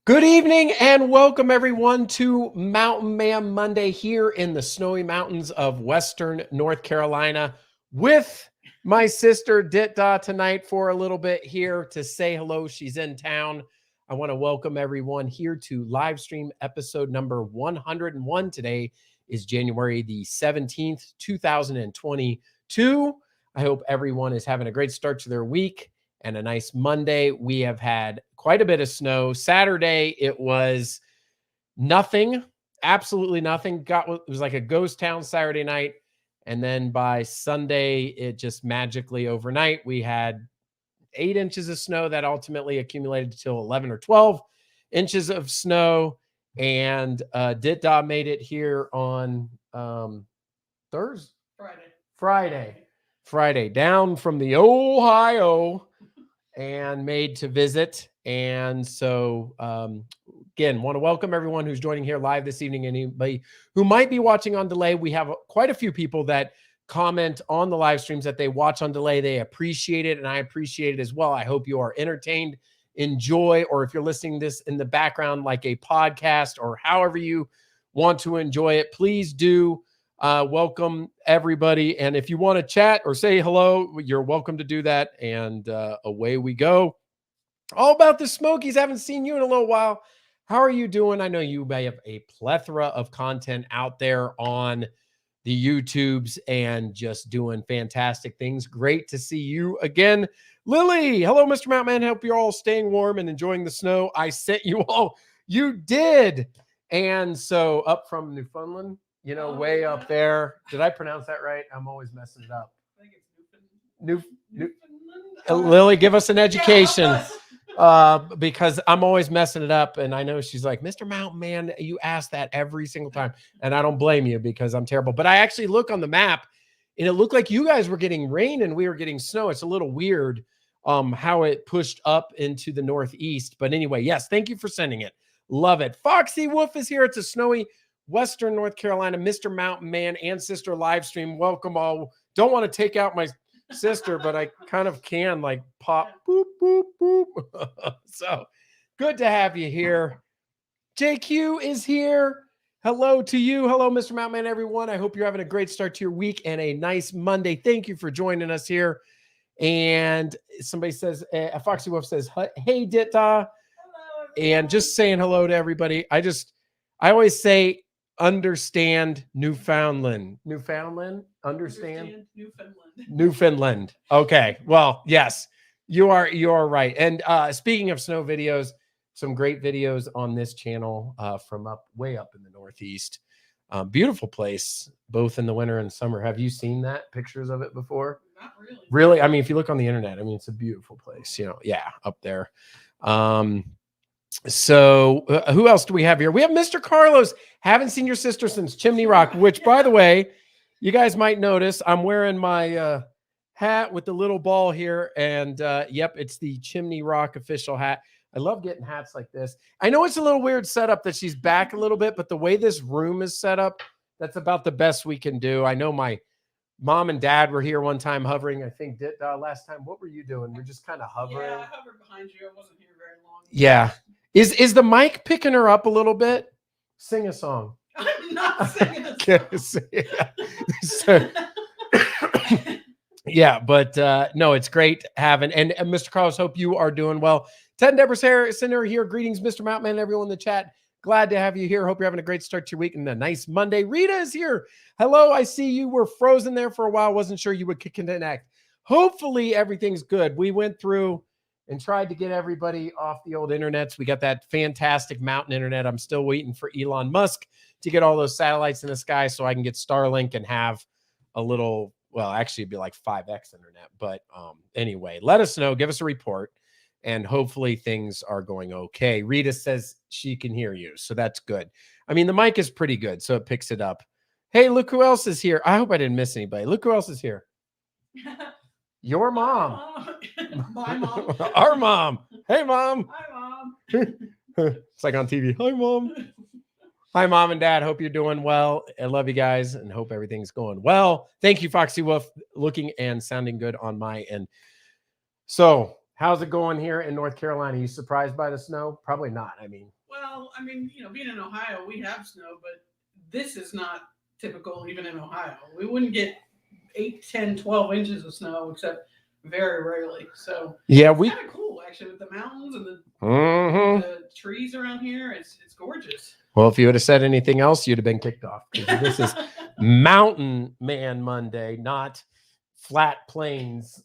Good evening and welcome everyone to Mountain Man Monday here in the snowy mountains of Western North Carolina with my sister Ditda tonight for a little bit here to say hello. She's in town. I want to welcome everyone here to LiveStream episode number 101. Today is January the 17th, 2022. I hope everyone is having a great start to their week and a nice Monday. We have had quite a bit of snow. Saturday, it was nothing, absolutely nothing. It was like a ghost town Saturday night. And then by Sunday, it just magically overnight, we had 8 inches of snow that ultimately accumulated to 11 or 12 inches of snow. And Ditda made it here on Friday, down from the Ohio and made to visit. And so, again, want to welcome everyone who's joining here live this evening. Anybody who might be watching on delay, we have quite a few people that comment on the live streams that they watch on delay. They appreciate it, and I appreciate it as well. I hope you are entertained, enjoy, or if you're listening to this in the background like a podcast or however you want to enjoy it, please do. Welcome everybody. And if you want to chat or say hello, you're welcome to do that. And away we go. All about the Smokies. Haven't seen you in a little while. How are you doing? I know you may have a plethora of content out there on the YouTubes and just doing fantastic things. Great to see you again. Lily, hello, Mr. Mountain Man. Hope you're all staying warm and enjoying the snow. I sent you all. You did. And so up from Newfoundland, you know, way up there. Did I pronounce that right? I'm always messing it up. I think it's Newfoundland. Lily, give us an education because I'm always messing it up. And I know she's like, Mr. Mountain Man, you ask that every single time. And I don't blame you because I'm terrible. But I actually look on the map and it looked like you guys were getting rain and we were getting snow. It's a little weird how it pushed up into the Northeast. But anyway, yes, thank you for sending it. Love it. Foxy Wolf is here. It's a snowy Western North Carolina, Mr. Mountain Man and sister live stream. Welcome all. Don't want to take out my sister, but I kind of can like pop, boop, boop, boop. So good to have you here. JQ is here. Hello to you. Hello, Mr. Mountain Man, everyone. I hope you're having a great start to your week and a nice Monday. Thank you for joining us here. And somebody says, Foxy Wolf says, hey, Ditda. And just saying hello to everybody. I always say, understand Newfoundland. Understand Newfoundland. Okay. Well, yes, you are right. And speaking of snow videos, some great videos on this channel from way up in the Northeast. Beautiful place, both in the winter and summer. Have you seen pictures of it before? Not really. Really? I mean, if you look on the internet, I mean, it's a beautiful place, yeah, up there. So who else do we have here? We have Mr. Carlos. Haven't seen your sister since Chimney Rock, which, by the way, you guys might notice I'm wearing my hat with the little ball here. And yep, it's the Chimney Rock official hat. I love getting hats like this. I know it's a little weird setup that she's back a little bit, but the way this room is set up, that's about the best we can do. I know my mom and dad were here one time hovering. I think last time. What were you doing? We're just kind of hovering. Yeah, I hovered behind you. I wasn't here very long. Yeah. Is the mic picking her up a little bit? Sing a song. I'm not singing a song. So, yeah, but no, it's great having, and Mr. Carlos, hope you are doing well. Ted and Deborah Harrison are here. Greetings, Mr. Mountain Man, everyone in the chat. Glad to have you here. Hope you're having a great start to your week and a nice Monday. Rita is here. Hello, I see you were frozen there for a while. Wasn't sure you would connect. Hopefully everything's good. We went through and tried to get everybody off the old internets. We got that fantastic mountain internet. I'm still waiting for Elon Musk to get all those satellites in the sky so I can get Starlink and have a little, well, actually it'd be like 5x internet. But anyway, let us know. Give us a report. And hopefully things are going okay. Rita says she can hear you. So that's good. I mean, the mic is pretty good, so it picks it up. Hey, look who else is here. I hope I didn't miss anybody. Look who else is here. Your mom. My mom. Our mom. Hey, Mom. Hi, Mom. It's like on TV. Hi, Mom. Hi, Mom and Dad. Hope you're doing well. I love you guys and hope everything's going well. Thank you, Foxy Wolf. Looking and sounding good on my end. So How's it going here in North Carolina? Are you surprised by the snow? Probably not. I mean, Well, I mean, being in Ohio, we have snow, but this is not typical even in Ohio. We wouldn't get 8, 10, 12 inches of snow except very rarely. So yeah, it's we. kind of cool actually with the mountains and Mhm. the trees around here. It's gorgeous. Well, if you would have said anything else, you'd have been kicked off. This is Mountain Man Monday, not Flat Plains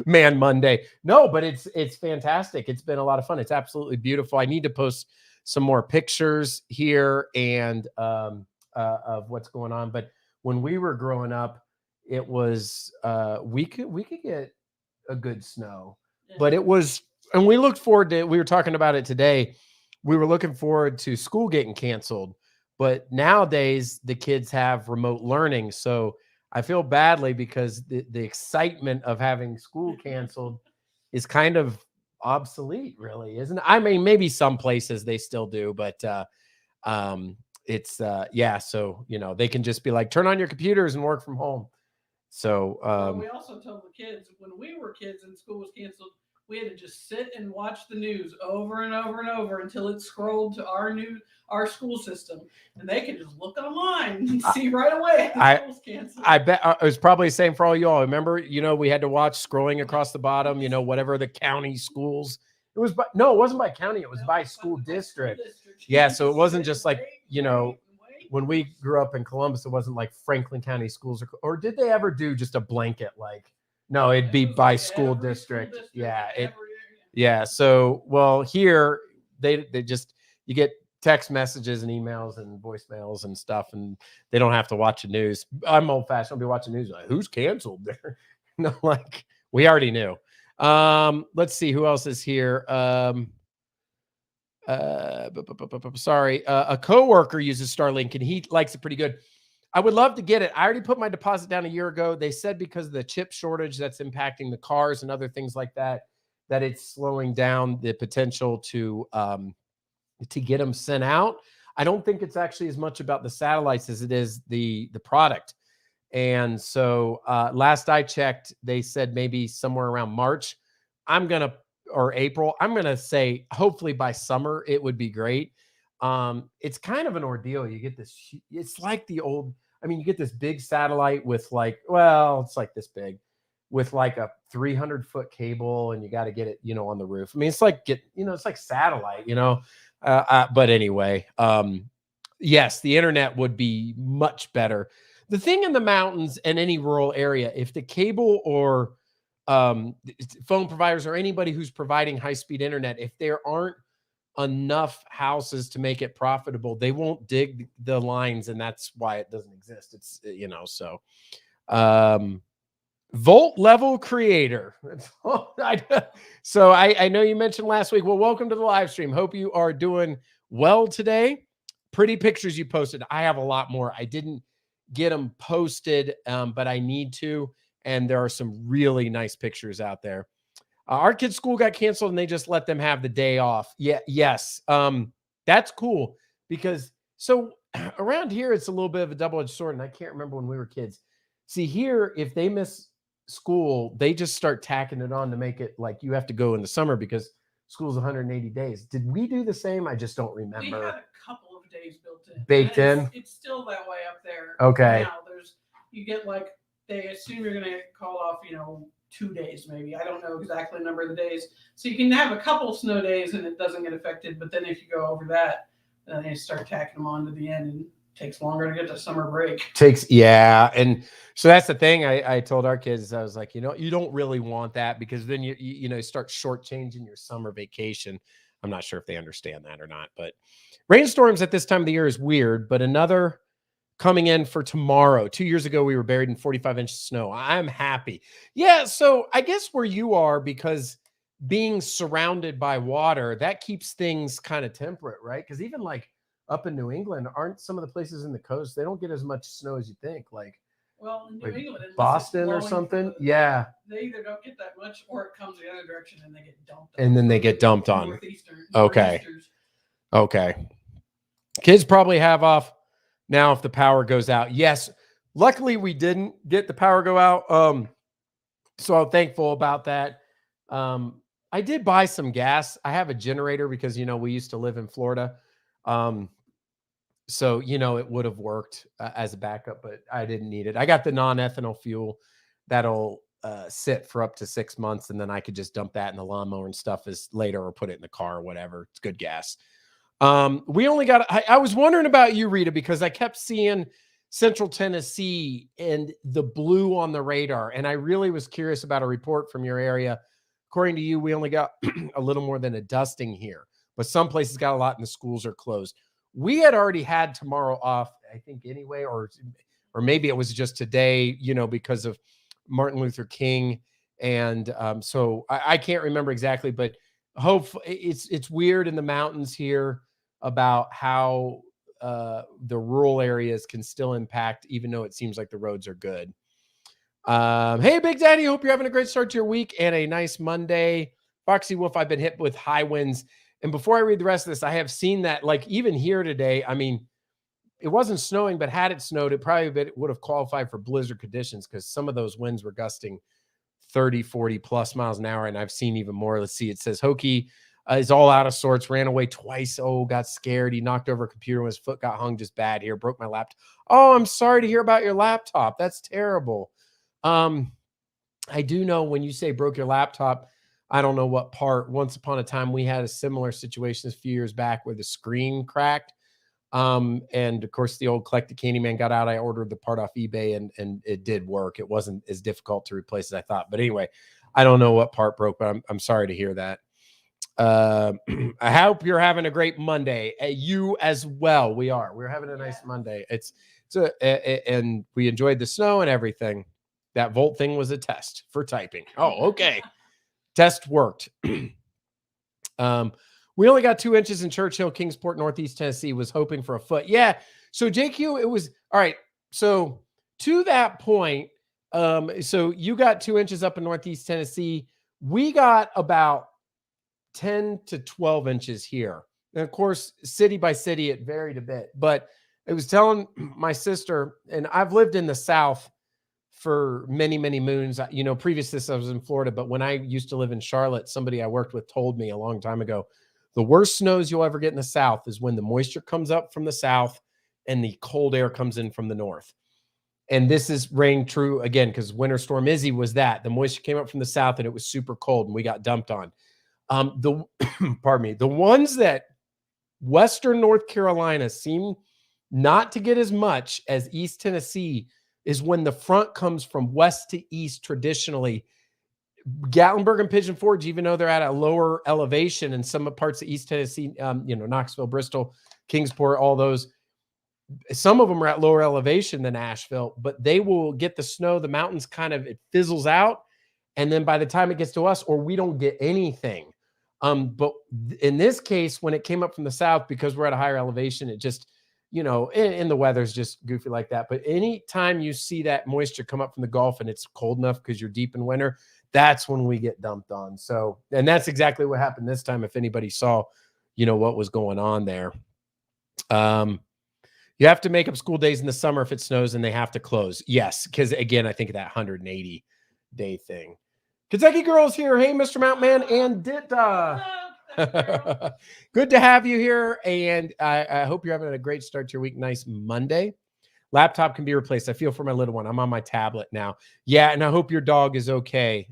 Man Monday. No, but it's fantastic. It's been a lot of fun. It's absolutely beautiful. I need to post some more pictures here and of what's going on. But when we were growing up, it was we could get a good snow, but it was, and we looked forward to. We were talking about it today. We were looking forward to school getting canceled, but nowadays the kids have remote learning, so I feel badly because the excitement of having school canceled is kind of obsolete, really, isn't it? I mean, maybe some places they still do, but it's yeah. So they can just be like, turn on your computers and work from home. So well, we also told the kids when we were kids and school was canceled, we had to just sit and watch the news over and over and over until it scrolled to our school system, and they could just look online and see right away school's canceled. I bet it was probably the same for all y'all. Remember, we had to watch scrolling across the bottom. Whatever the county schools. It was, no, it wasn't by county. It was by school district. Yeah, so it wasn't just like when we grew up in Columbus, it wasn't like Franklin County schools, or did they ever do just a blanket like? No, it'd be by school district. Yeah, yeah. So, well, here they just you get text messages and emails and voicemails and stuff, and they don't have to watch the news. I'm old fashioned. I'll be watching news like, who's canceled there? Like we already knew. Let's see who else is here. Sorry, a coworker uses Starlink and he likes it pretty good. I would love to get it. I already put my deposit down a year ago. They said because of the chip shortage that's impacting the cars and other things like that, that it's slowing down the potential to get them sent out. I don't think it's actually as much about the satellites as it is the product. And so last I checked, they said maybe somewhere around March. Or April. I'm gonna say hopefully by summer it would be great. It's kind of an ordeal. You get this, it's like the old, you get this big satellite with it's like this big with like a 300-foot cable, and you got to get it, on the roof. It's like it's like satellite, but anyway, yes, the internet would be much better. The thing in the mountains and any rural area, if the cable or phone providers or anybody who's providing high-speed internet, if there aren't enough houses to make it profitable, they won't dig the lines, and that's why it doesn't exist. It's so volt level creator. So I know you mentioned last week. Well, welcome to the live stream. Hope you are doing well today. Pretty pictures you posted. I have a lot more. I didn't get them posted, but I need to, and there are some really nice pictures out there. Our kids' school got canceled and they just let them have the day off. Yeah, yes. That's cool because so around here it's a little bit of a double-edged sword, and I can't remember when we were kids. See, here, if they miss school, they just start tacking it on to make it like you have to go in the summer because school's 180 days. Did we do the same? I just don't remember. We had a couple of days built in. Baked in? It's still that way up there. Okay. Now you get like they assume you're gonna call off, 2 days maybe. I don't know exactly the number of the days. So you can have a couple snow days and it doesn't get affected. But then if you go over that, then they start tacking them on to the end, and it takes longer to get to summer break. Yeah. And so that's the thing I told our kids. I was like, you don't really want that because then you start shortchanging your summer vacation. I'm not sure if they understand that or not, but rainstorms at this time of the year is weird, but another coming in for tomorrow. 2 years ago, we were buried in 45 inches of snow. I'm happy. Yeah. So I guess where you are, because being surrounded by water, that keeps things kind of temperate, right? Because even like up in New England, aren't some of the places in the coast, they don't get as much snow as you think. Like, well, in New England, Boston or something. Yeah. They either don't get that much or it comes the other direction and they get dumped on. And then they get dumped on. Okay. Northeasters. Okay. Kids probably have off now if the power goes out. Yes. Luckily, we didn't get the power go out. So I'm thankful about that. I did buy some gas. I have a generator because, we used to live in Florida. So, it would have worked as a backup, but I didn't need it. I got the non-ethanol fuel that'll sit for up to 6 months, and then I could just dump that in the lawnmower and stuff as later, or put it in the car or whatever. It's good gas. We only got, I was wondering about you, Rita, because I kept seeing Central Tennessee and the blue on the radar. And I really was curious about a report from your area. According to you, we only got a little more than a dusting here, but some places got a lot and the schools are closed. We had already had tomorrow off, I think, anyway, or maybe it was just today, because of Martin Luther King. And so I can't remember exactly, but hopefully it's weird in the mountains here about how the rural areas can still impact, even though it seems like the roads are good. Hey, Big Daddy, hope you're having a great start to your week and a nice Monday. Foxy Wolf, I've been hit with high winds. And before I read the rest of this, I have seen that, like, even here today, I mean, it wasn't snowing, but had it snowed, it probably would have qualified for blizzard conditions, because some of those winds were gusting 30, 40 plus miles an hour. And I've seen even more. Let's see. It says Hokie is all out of sorts, ran away twice. Oh, got scared. He knocked over a computer when his foot got hung just bad here. Broke my laptop. Oh, I'm sorry to hear about your laptop. That's terrible. I do know when you say broke your laptop, I don't know what part. Once upon a time, we had a similar situation a few years back where the screen cracked. And of course, the old Collect the Candyman got out. I ordered the part off eBay, and it did work. It wasn't as difficult to replace as I thought. But anyway, I don't know what part broke, but I'm sorry to hear that. I hope you're having a great Monday. You as well. We're having a nice Monday. And we enjoyed the snow and everything. That Volt thing was a test for typing. Oh, okay. Test worked. We only got 2 inches in Churchill, Kingsport, Northeast Tennessee. Was hoping for a foot. Yeah. So JQ, it was all right. So to that point, so you got 2 inches up in Northeast Tennessee. We got about 10 to 12 inches here. And of course, city by city, it varied a bit. But I was telling my sister, and I've lived in the South for many, many moons. Previous to this, I was in Florida. But when I used to live in Charlotte, somebody I worked with told me a long time ago, the worst snows you'll ever get in the South is when the moisture comes up from the South and the cold air comes in from the North. And this is rang true again, because Winter Storm Izzy was that. The moisture came up from the South and it was super cold and we got dumped on. Pardon me. The ones that Western North Carolina seem not to get as much as East Tennessee is when the front comes from west to east traditionally. Gatlinburg and Pigeon Forge, even though they're at a lower elevation, in some parts of East Tennessee, Knoxville, Bristol, Kingsport, all those, some of them are at lower elevation than Asheville, but they will get the snow. The mountains it fizzles out. And then by the time it gets to us, or we don't get anything. But in this case, when it came up from the South, because we're at a higher elevation, it just, and the weather's just goofy like that. But anytime you see that moisture come up from the Gulf and it's cold enough because you're deep in winter, that's when we get dumped on. So, and that's exactly what happened this time. If anybody saw, what was going on there. You have to make up school days in the summer if it snows and they have to close. Yes. Because again, I think of that 180-day thing. Kentucky Girls here. Hey, Mr. Mountain Man and Ditda. Good to have you here. And I hope you're having a great start to your week. Nice Monday. Laptop can be replaced. I feel for my little one. I'm on my tablet now. Yeah. And I hope your dog is okay.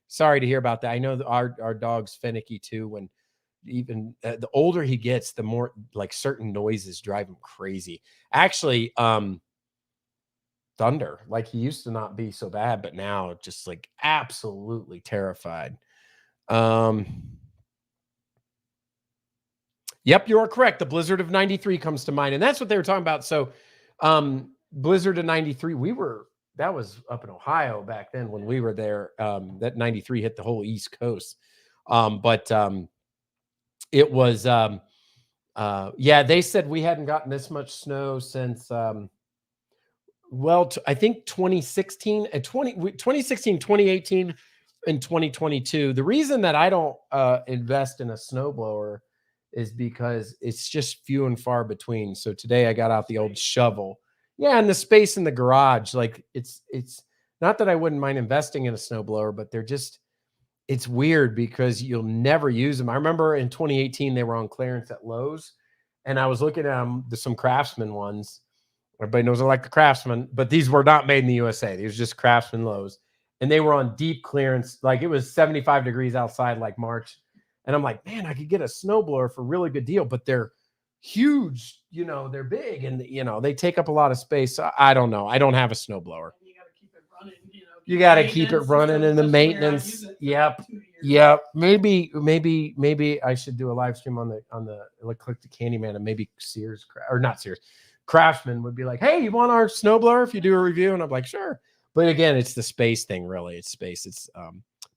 Sorry to hear about that. I know that our dog's finicky too. When even the older he gets, the more like certain noises drive him crazy. Actually, thunder, like he used to not be so bad, but now just like absolutely terrified. Yep, you are correct. The blizzard of 93 comes to mind. And that's what they were talking about. So blizzard of 93, that was up in Ohio back then when we were there. That 93 hit the whole East Coast. But it was, they said we hadn't gotten this much snow since, I think 2016, 2018, and 2022. The reason that I don't invest in a snowblower is because it's just few and far between. So today I got out the old shovel. Yeah, and the space in the garage, like it's not that I wouldn't mind investing in a snowblower, but it's weird because you'll never use them. I remember in 2018 they were on clearance at Lowe's, and I was looking at some Craftsman ones. Everybody knows I like the Craftsman, but these were not made in the USA. These were just Craftsman Lowe's, and they were on deep clearance. Like it was 75 degrees outside, like March, and I'm like, man, I could get a snowblower for a really good deal, but they're huge. You know, they're big, and you know they take up a lot of space. So I don't know. I don't have a snowblower. You got to keep it running. You got to keep it running in the maintenance. Yep. Yep. Maybe I should do a live stream on the like click the Candyman, and maybe Sears or not Sears, Craftsman would be like, hey, you want our snowblower if you do a review? And I'm like, sure. But again, it's the space thing, really. It's space. It's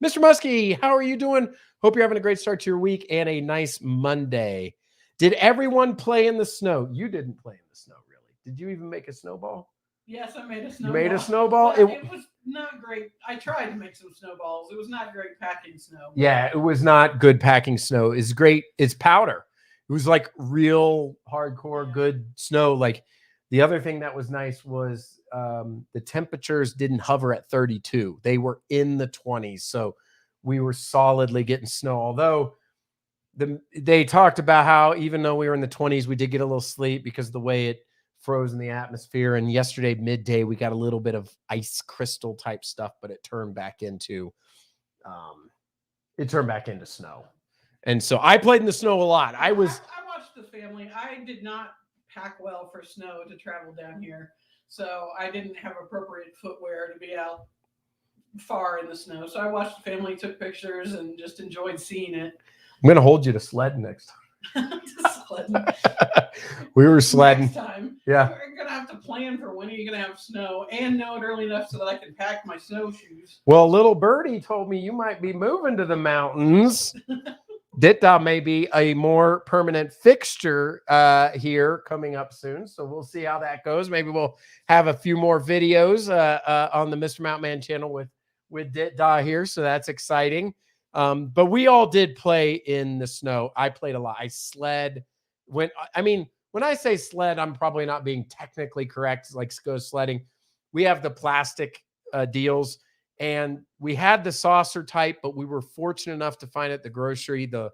Mr. Muskie, how are you doing? Hope you're having a great start to your week and a nice Monday. Did everyone play in the snow? You didn't play in the snow, really. Did you even make a snowball? Yes, I made a snowball. You made a snowball? It was not great. I tried to make some snowballs. It was not great packing snow. Yeah, it was not good packing snow. It's great. It's powder. It was like real hardcore good snow. Like the other thing that was nice was the temperatures didn't hover at 32. They were in the 20s. So we were solidly getting snow. Although they talked about how even though we were in the 20s, we did get a little sleet because of the way it froze in the atmosphere. And yesterday midday we got a little bit of ice crystal type stuff, but it turned back into snow. And so I played in the snow a lot. I watched the family. I did not pack well for snow to travel down here, so I didn't have appropriate footwear to be out far in the snow. So I watched the family, took pictures, and just enjoyed seeing it. I'm gonna hold you to sled next time. We were sledding. Next time. Yeah. We're going to have to plan for when are you going to have snow and know it early enough so that I can pack my snowshoes. Well, little birdie told me you might be moving to the mountains. Ditda may be a more permanent fixture here coming up soon. So we'll see how that goes. Maybe we'll have a few more videos on the Mr. Mountain Man channel with Ditda here. So that's exciting. But we all did play in the snow. I played a lot. I sled. When I say sled, I'm probably not being technically correct, like go sledding. We have the plastic deals, and we had the saucer type, but we were fortunate enough to find at the grocery the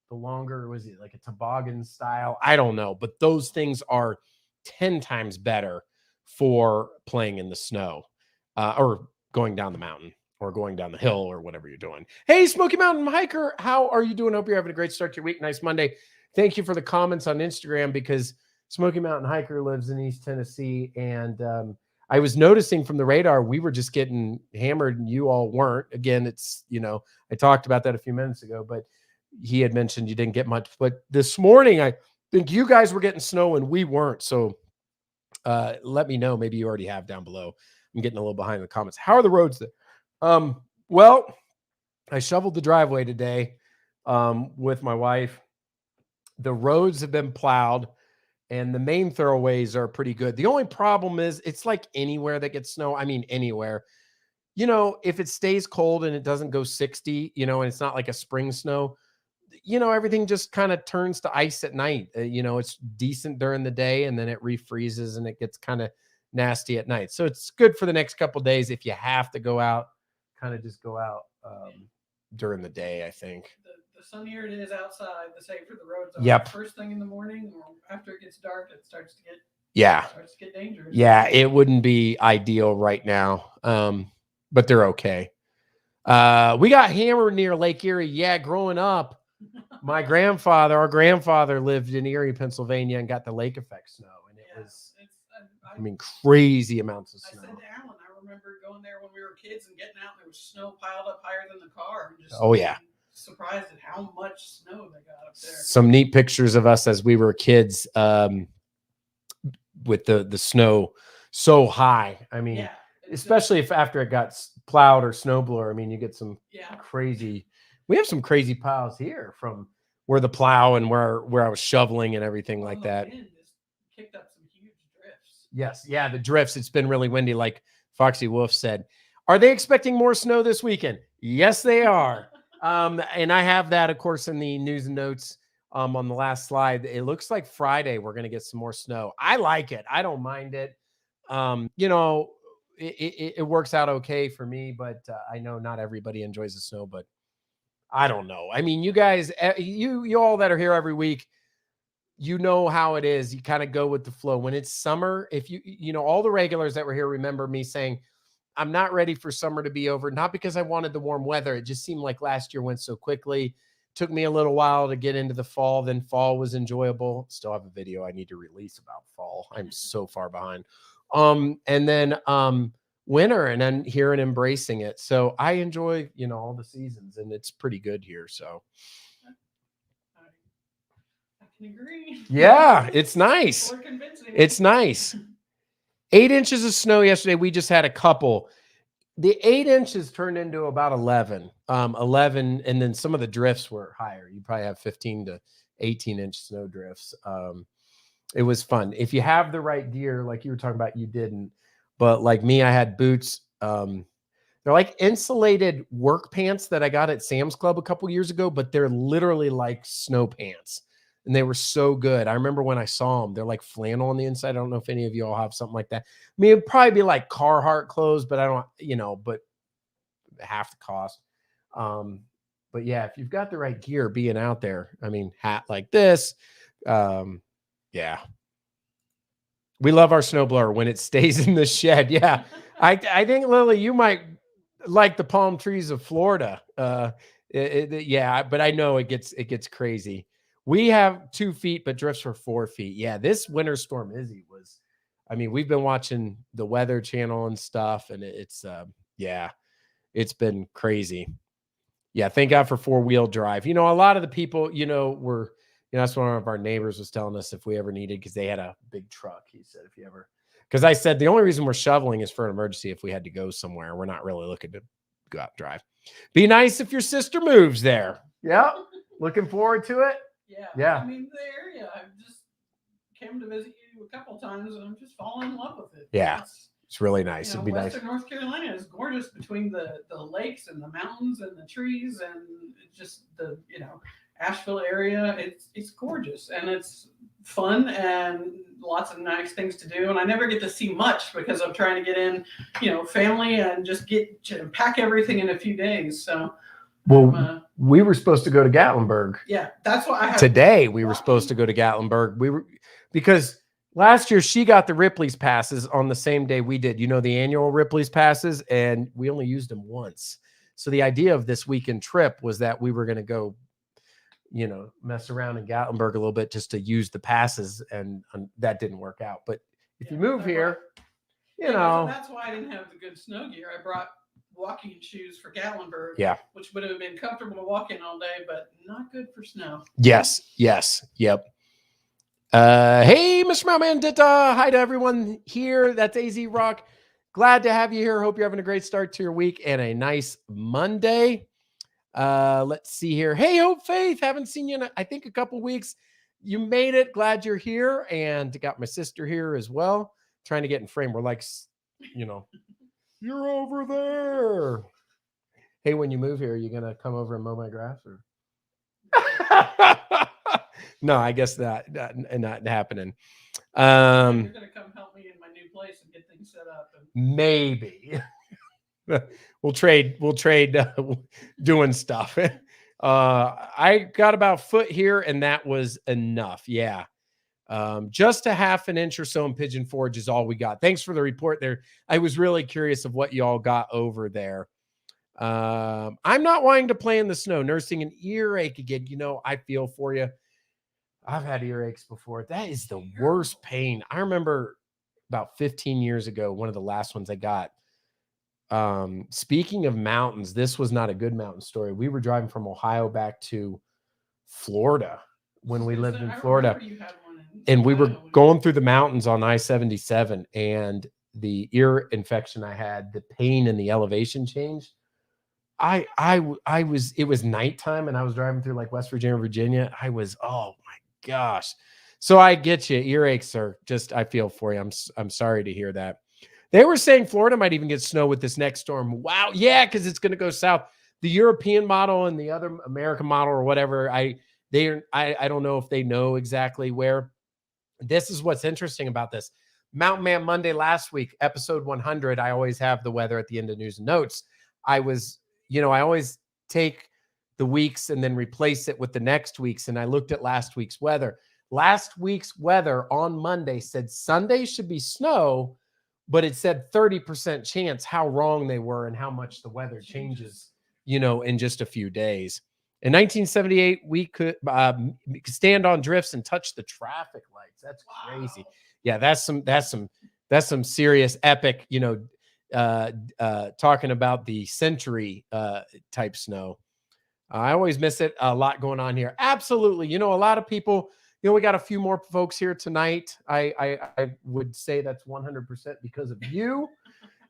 longer, was it like a toboggan style? I don't know, but those things are 10 times better for playing in the snow or going down the mountain or going down the hill or whatever you're doing. Hey, Smoky Mountain Hiker, how are you doing? Hope you're having a great start to your week. Nice Monday. Thank you for the comments on Instagram, because Smoky Mountain Hiker lives in East Tennessee. And I was noticing from the radar, we were just getting hammered and you all weren't. Again, it's, I talked about that a few minutes ago, but he had mentioned you didn't get much. But this morning, I think you guys were getting snow and we weren't. So let me know. Maybe you already have down below. I'm getting a little behind in the comments. How are the roads there? Well, I shoveled the driveway today with my wife. The roads have been plowed and the main thoroughways are pretty good. The only problem is it's like anywhere that gets snow. I mean, anywhere, if it stays cold and it doesn't go 60, and it's not like a spring snow, everything just kind of turns to ice at night. It's decent during the day and then it refreezes and it gets kind of nasty at night. So it's good for the next couple of days. If you have to go out, kind of just go out during the day, I think. The sunnier it is outside, the safer the roads are. Yep. First thing in the morning or after it gets dark, it starts to get dangerous. Yeah, it wouldn't be ideal right now, but they're okay. We got hammered near Lake Erie. Yeah, growing up, our grandfather lived in Erie, Pennsylvania, and got the lake effect snow, and it was, crazy amounts of snow. I said to Alan, I remember going there when we were kids and getting out, and there was snow piled up higher than the car. And just surprised at how much snow they got up there. Some neat pictures of us as we were kids with the snow so high. I mean, especially if after it got plowed or snowblower, you get some crazy. We have some crazy piles here from where the plow and where I was shoveling and everything like that. Wind just kicked up some huge drifts. Yes, yeah, the drifts. It's been really windy, like Foxy Wolf said. Are they expecting more snow this weekend? Yes, they are. And I have that, of course, in the news and notes on the last slide. It looks like Friday we're going to get some more snow. I like it. I don't mind it. It works out okay for me, but I know not everybody enjoys the snow. But I don't know. I mean, you guys, you all that are here every week, you know how it is. You kind of go with the flow. When it's summer, if you know, all the regulars that were here remember me saying, I'm not ready for summer to be over. Not because I wanted the warm weather. It just seemed like last year went so quickly. Took me a little while to get into the fall. Then fall was enjoyable. Still have a video I need to release about fall. I'm so far behind. And then winter, and then here and embracing it. So I enjoy, you know, all the seasons, and it's pretty good here. So I can agree. yeah, it's nice. More convincing. It's nice. 8 inches of snow yesterday. We just had a couple. The 8 inches turned into about 11, 11. And then some of the drifts were higher. You probably have 15 to 18-inch snow drifts. It was fun. If you have the right gear, like you were talking about, you didn't, but like me, I had boots. They're like insulated work pants that I got at Sam's Club a couple years ago, but they're literally like snow pants. And they were so good. I remember when I saw them, they're like flannel on the inside. I don't know if any of you all have something like that. I mean, it'd probably be like Carhartt clothes, but I don't, you know, but half the cost. But yeah, if you've got the right gear being out there, I mean, hat like this, yeah. We love our snowblower when it stays in the shed. Yeah. I think, Lily, you might like the palm trees of Florida. Yeah, but I know it gets crazy. We have 2 feet, but drifts for 4 feet. Yeah, this winter storm Izzy was, I mean, we've been watching the Weather Channel and stuff, and it's yeah, it's been crazy. Yeah, thank God for 4-wheel drive. You know, a lot of the people, you know, were, you know, that's one of our neighbors was telling us if we ever needed, because they had a big truck. He said, if you ever, because I said the only reason we're shoveling is for an emergency if we had to go somewhere. We're not really looking to go out and drive. Be nice if your sister moves there. Yeah, looking forward to it. Yeah. I mean, the area, I've just came to visit you a couple times, and I'm just falling in love with it. Yeah, it's really nice. You know, It'd be Western nice. North Carolina is gorgeous between the lakes and the mountains and the trees and just the, you know, Asheville area. It's gorgeous, and it's fun and lots of nice things to do. And I never get to see much because I'm trying to get in, you know, family and just get to pack everything in a few days. So, well, we were supposed to go to Gatlinburg. Yeah, that's what I have. Today we were supposed to go to Gatlinburg. We were, because last year she got the Ripley's passes on the same day we did. You know, the annual Ripley's passes, and we only used them once. So the idea of this weekend trip was that we were going to go, you know, mess around in Gatlinburg a little bit just to use the passes, and that didn't work out. But if you move here, you know, that's why I didn't have the good snow gear. I brought walking shoes for Gatlinburg, yeah, which would have been comfortable to walk in all day, but not good for snow. Yes, yep. Hey, Mr. Mountain Ditda. Hi to everyone here. That's AZ Rock. Glad to have you here. Hope you're having a great start to your week and a nice Monday. Let's see here. Hey, Hope Faith. Haven't seen you in, I think, a couple weeks. You made it. Glad you're here. And got my sister here as well. Trying to get in frame. We're like, you know, you're over there. Hey, when you move here, are you going to come over and mow my grass? Or? No, I guess not happening. You're going to come help me in my new place and get things set up. Maybe. We'll trade doing stuff. I got about foot here, and that was enough. Yeah. Just a half an inch or so in Pigeon Forge is all we got. Thanks for the report there. I was really curious of what y'all got over there. I'm not wanting to play in the snow, nursing an earache again. You know, I feel for you. I've had earaches before. That is the worst pain. I remember about 15 years ago, one of the last ones I got. Speaking of mountains, this was not a good mountain story. We were driving from Ohio back to Florida when we lived in Florida. And we were going through the mountains on I-77, and the ear infection I had, the pain and the elevation change. It was nighttime, and I was driving through like West Virginia. I was, oh my gosh. So I get you. Earaches are just, I feel for you. I'm sorry to hear that. They were saying Florida might even get snow with this next storm. Wow. Yeah. Cause it's going to go south. The European model and the other American model or whatever. I don't know if they know exactly where. This is what's interesting about this. Mountain Man Monday last week, episode 100. I always have the weather at the end of news and notes. I always take the weeks and then replace it with the next week's. And I looked at last week's weather. Last week's weather on Monday said Sunday should be snow, but it said 30% chance. How wrong they were and how much the weather changes, you know, in just a few days. In 1978, we could stand on drifts and touch the traffic lights. That's crazy. Yeah, that's some serious epic, you know, talking about the century type snow. I always miss it. A lot going on here. Absolutely. You know, a lot of people, you know, we got a few more folks here tonight. I would say that's 100% because of you.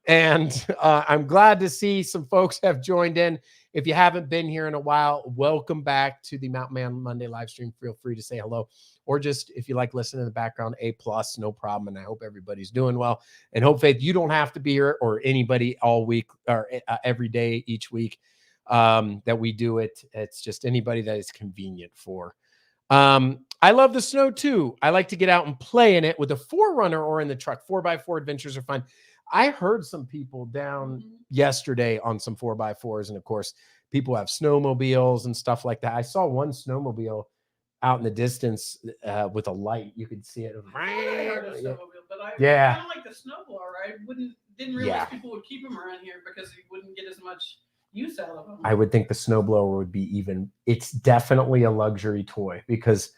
And I'm glad to see some folks have joined in. If you haven't been here in a while, welcome back to the Mountain Man Monday live stream. Feel free to say hello, or just if you like listening in the background, A+, no problem. And I hope everybody's doing well. And hope, Faith, you don't have to be here, or anybody all week or every day each week that we do it. It's just anybody that is convenient for. I love the snow too. I like to get out and play in it with a 4Runner or in the truck. 4x4 adventures are fun. I heard some people down yesterday on some 4x4s, and of course, people have snowmobiles and stuff like that. I saw one snowmobile out in the distance with a light. You could see it. Yeah, kind of like the snowblower. I didn't realize people would keep them around here because you wouldn't get as much use out of them. I would think the snowblower would be even. It's definitely a luxury toy because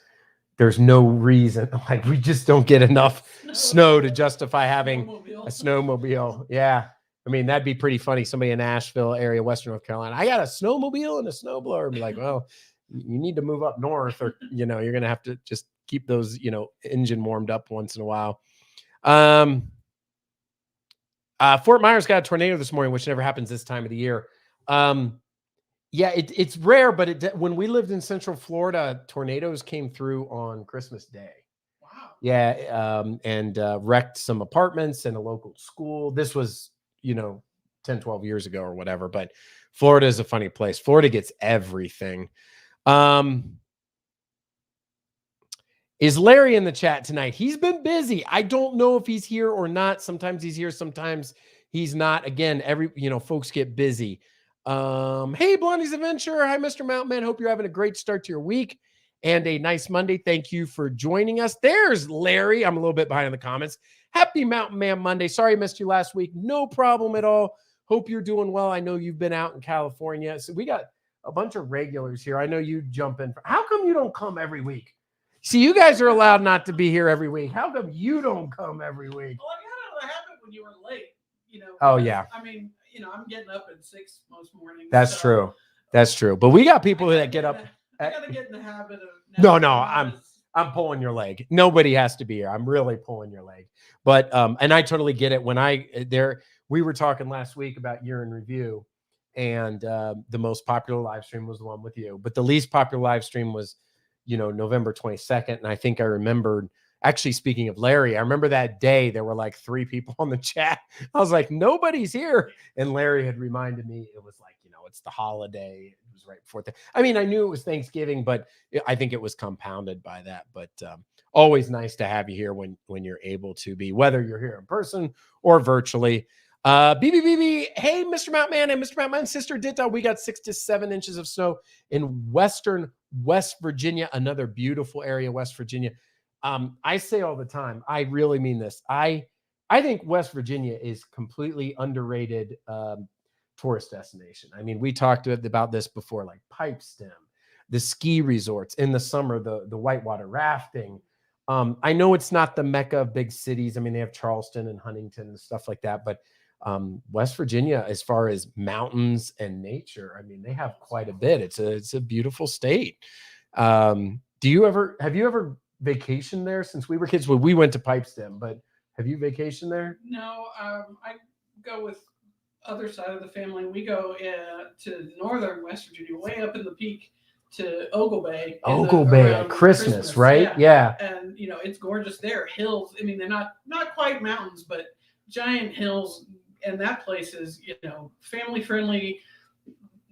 there's no reason, like we just don't get enough snow to justify having a snowmobile. Yeah. I mean, that'd be pretty funny. Somebody in Asheville area, Western North Carolina, I got a snowmobile and a snowblower. Be like, well, you need to move up north, or, you know, you're going to have to just keep those, you know, engine warmed up once in a while. Fort Myers got a tornado this morning, which never happens this time of the year. Yeah, it's rare, but when we lived in Central Florida, tornadoes came through on Christmas Day. Wow. Yeah, and wrecked some apartments and a local school. This was, you know, 10, 12 years ago or whatever, but Florida is a funny place. Florida gets everything. Is Larry in the chat tonight? He's been busy. I don't know if he's here or not. Sometimes he's here, sometimes he's not. Again, folks get busy. Hey, Blondie's Adventure. Hi, Mr. Mountain Man. Hope you're having a great start to your week and a nice Monday. Thank you for joining us. There's Larry. I'm a little bit behind in the comments. Happy Mountain Man Monday. Sorry I missed you last week. No problem at all. Hope you're doing well. I know you've been out in California. So we got a bunch of regulars here. I know you jump in. How come you don't come every week? See, you guys are allowed not to be here every week. How come you don't come every week? Well, I got out of the habit when you were late, you know. Oh, yeah. I mean, you know, I'm getting up at 6 most mornings. That's true. That's true. But we got people that get up. I got to get in the habit of. No, I'm pulling your leg. Nobody has to be here. I'm really pulling your leg. But and I totally get it. When we were talking last week about year in review, and the most popular live stream was the one with you. But the least popular live stream was, you know, November 22nd. And I think I remembered, actually, speaking of Larry, I remember that day there were like 3 people on the chat. I was like, nobody's here. And Larry had reminded me, it was like, you know, it's the holiday. It was right before I mean, I knew it was Thanksgiving, but I think it was compounded by that. But always nice to have you here when you're able to be, whether you're here in person or virtually. BB, hey, Mr. Mountain Man and Mr. Mountain Man's sister Ditda. We got 6 to 7 inches of snow in western West Virginia, another beautiful area, West Virginia. I say all the time, I really mean this. I think West Virginia is completely underrated tourist destination. I mean, we talked about this before, like Pipestem, the ski resorts in the summer, the whitewater rafting. I know it's not the mecca of big cities. I mean, they have Charleston and Huntington and stuff like that, but West Virginia, as far as mountains and nature, I mean, they have quite a bit. It's a beautiful state. Have you ever vacationed there since we were kids? Well, we went to Pipestem, but have you vacationed there? No, I go with other side of the family. We go to northern West Virginia, way up in the peak to Ogle Bay. Ogle Bay at Christmas, right? Yeah. And, you know, it's gorgeous there. Hills. I mean, they're not quite mountains, but giant hills. And that place is, you know, family friendly,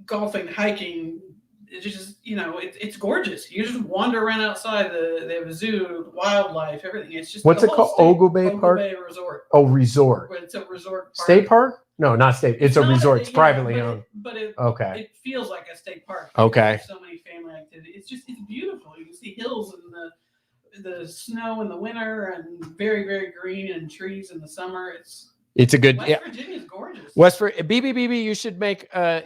golfing, hiking. It's just, you know, it's gorgeous. You just wander around outside. They have a zoo, wildlife, everything. It's just what's it called? Ogle Bay Park? Ogle Bay Resort. Oh, resort. It's a resort park. State park? No, not state. It's a not resort. It's yeah, privately but owned. Okay. It feels like a state park. Okay. There's so many family activities. It's beautiful. You can see hills and the snow in the winter, and very, very green, and trees in the summer. It's a good. West Virginia is gorgeous. BB, you should make a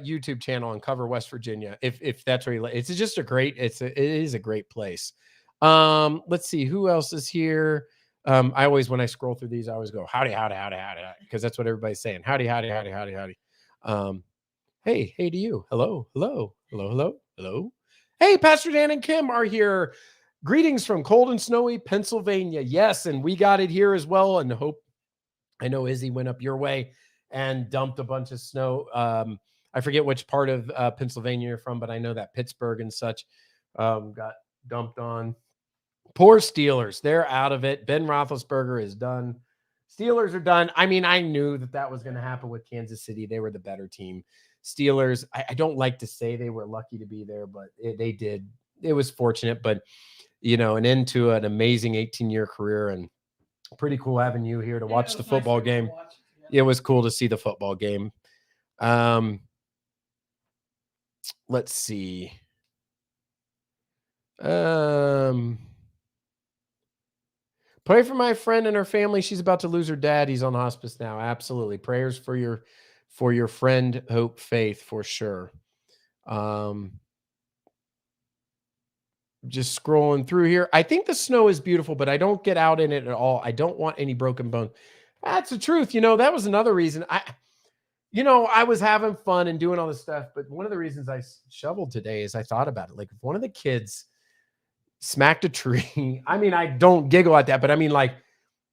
YouTube channel and cover West Virginia if that's where you. It's just a great. It is a great place. Let's see who else is here. I always, when I scroll through these, I always go howdy, because that's what everybody's saying. Howdy. Hey to you. Hello. Hey, Pastor Dan and Kim are here. Greetings from cold and snowy Pennsylvania. Yes, and we got it here as well. And I know Izzy went up your way and dumped a bunch of snow. I forget which part of Pennsylvania you're from, but I know that Pittsburgh and such got dumped on. Poor Steelers. They're out of it. Ben Roethlisberger is done. Steelers are done. I mean, I knew that was going to happen with Kansas City. They were the better team. Steelers, I don't like to say they were lucky to be there, but they did. It was fortunate, but, an end to an amazing 18-year career, and pretty cool having you here to watch the football game. It was cool to see the football game. Let's see. Pray for my friend and her family. She's about to lose her dad. He's on hospice now. Absolutely. Prayers for your friend, Hope, Faith, for sure. Just scrolling through here. I think the snow is beautiful, but I don't get out in it at all. I don't want any broken bones. That's the truth. That was another reason I was having fun and doing all this stuff, but one of the reasons I shoveled today is I thought about it. Like, if one of the kids smacked a tree, I mean, I don't giggle at that, but I mean, like,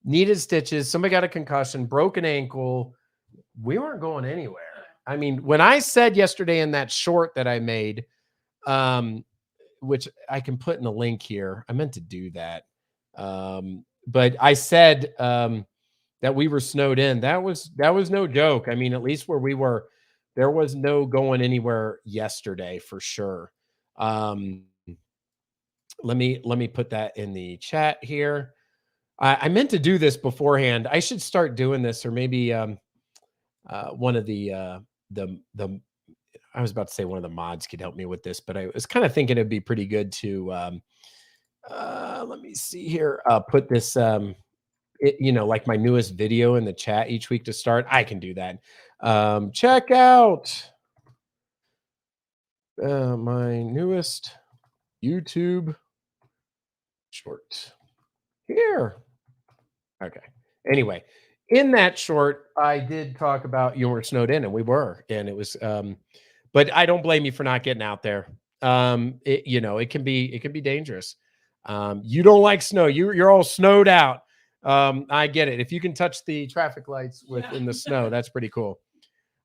needed stitches, somebody got a concussion, broken ankle, we weren't going anywhere. I mean, when I said yesterday in that short that I made, which I can put in the link here, I meant to do that. But I said that we were snowed in. That was no joke. I mean, at least where we were, there was no going anywhere yesterday for sure. Let me put that in the chat here. I meant to do this beforehand. I should start doing this, or maybe one of the I was about to say one of the mods could help me with this, but I was kind of thinking it'd be pretty good to let me see here. Put this like my newest video in the chat each week to start. I can do that. Check out my newest YouTube short here. Okay. Anyway, in that short, I did talk about you were snowed in, and we were, and it was. But I don't blame you for not getting out there. It can be dangerous. You don't like snow. You're all snowed out. I get it. If you can touch the traffic lights in the snow, that's pretty cool.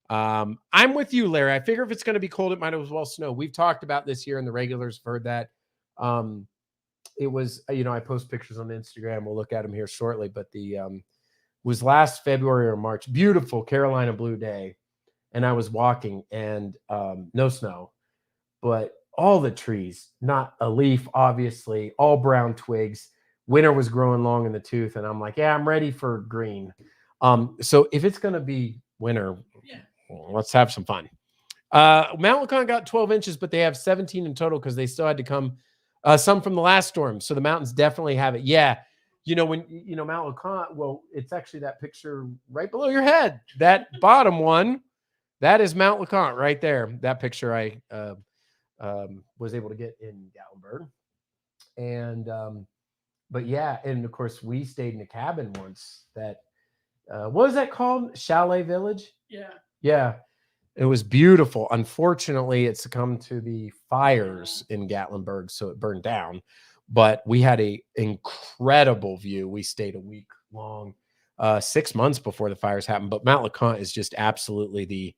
I'm with you, Larry. I figure if it's going to be cold, it might as well snow. We've talked about this here, and the regulars have heard that. It was, I post pictures on Instagram. We'll look at them here shortly, but the was last February or March, beautiful Carolina blue day. And I was walking, and no snow, but all the trees, not a leaf, obviously, all brown twigs. Winter was growing long in the tooth, and I'm like, yeah, I'm ready for green. So if it's going to be winter, let's have some fun. Mount LeConte got 12 inches, but they have 17 in total because they still had to come some from the last storm. So the mountains definitely have it. Yeah. When Mount LeConte, well, it's actually that picture right below your head, that bottom one. That is Mount LeConte right there. That picture I was able to get in Gatlinburg. And, but yeah, and of course we stayed in a cabin once that, what was that called? Chalet Village? Yeah. Yeah. It was beautiful. Unfortunately, it succumbed to the fires in Gatlinburg, so it burned down. But we had an incredible view. We stayed a week long, 6 months before the fires happened. But Mount LeConte is just absolutely the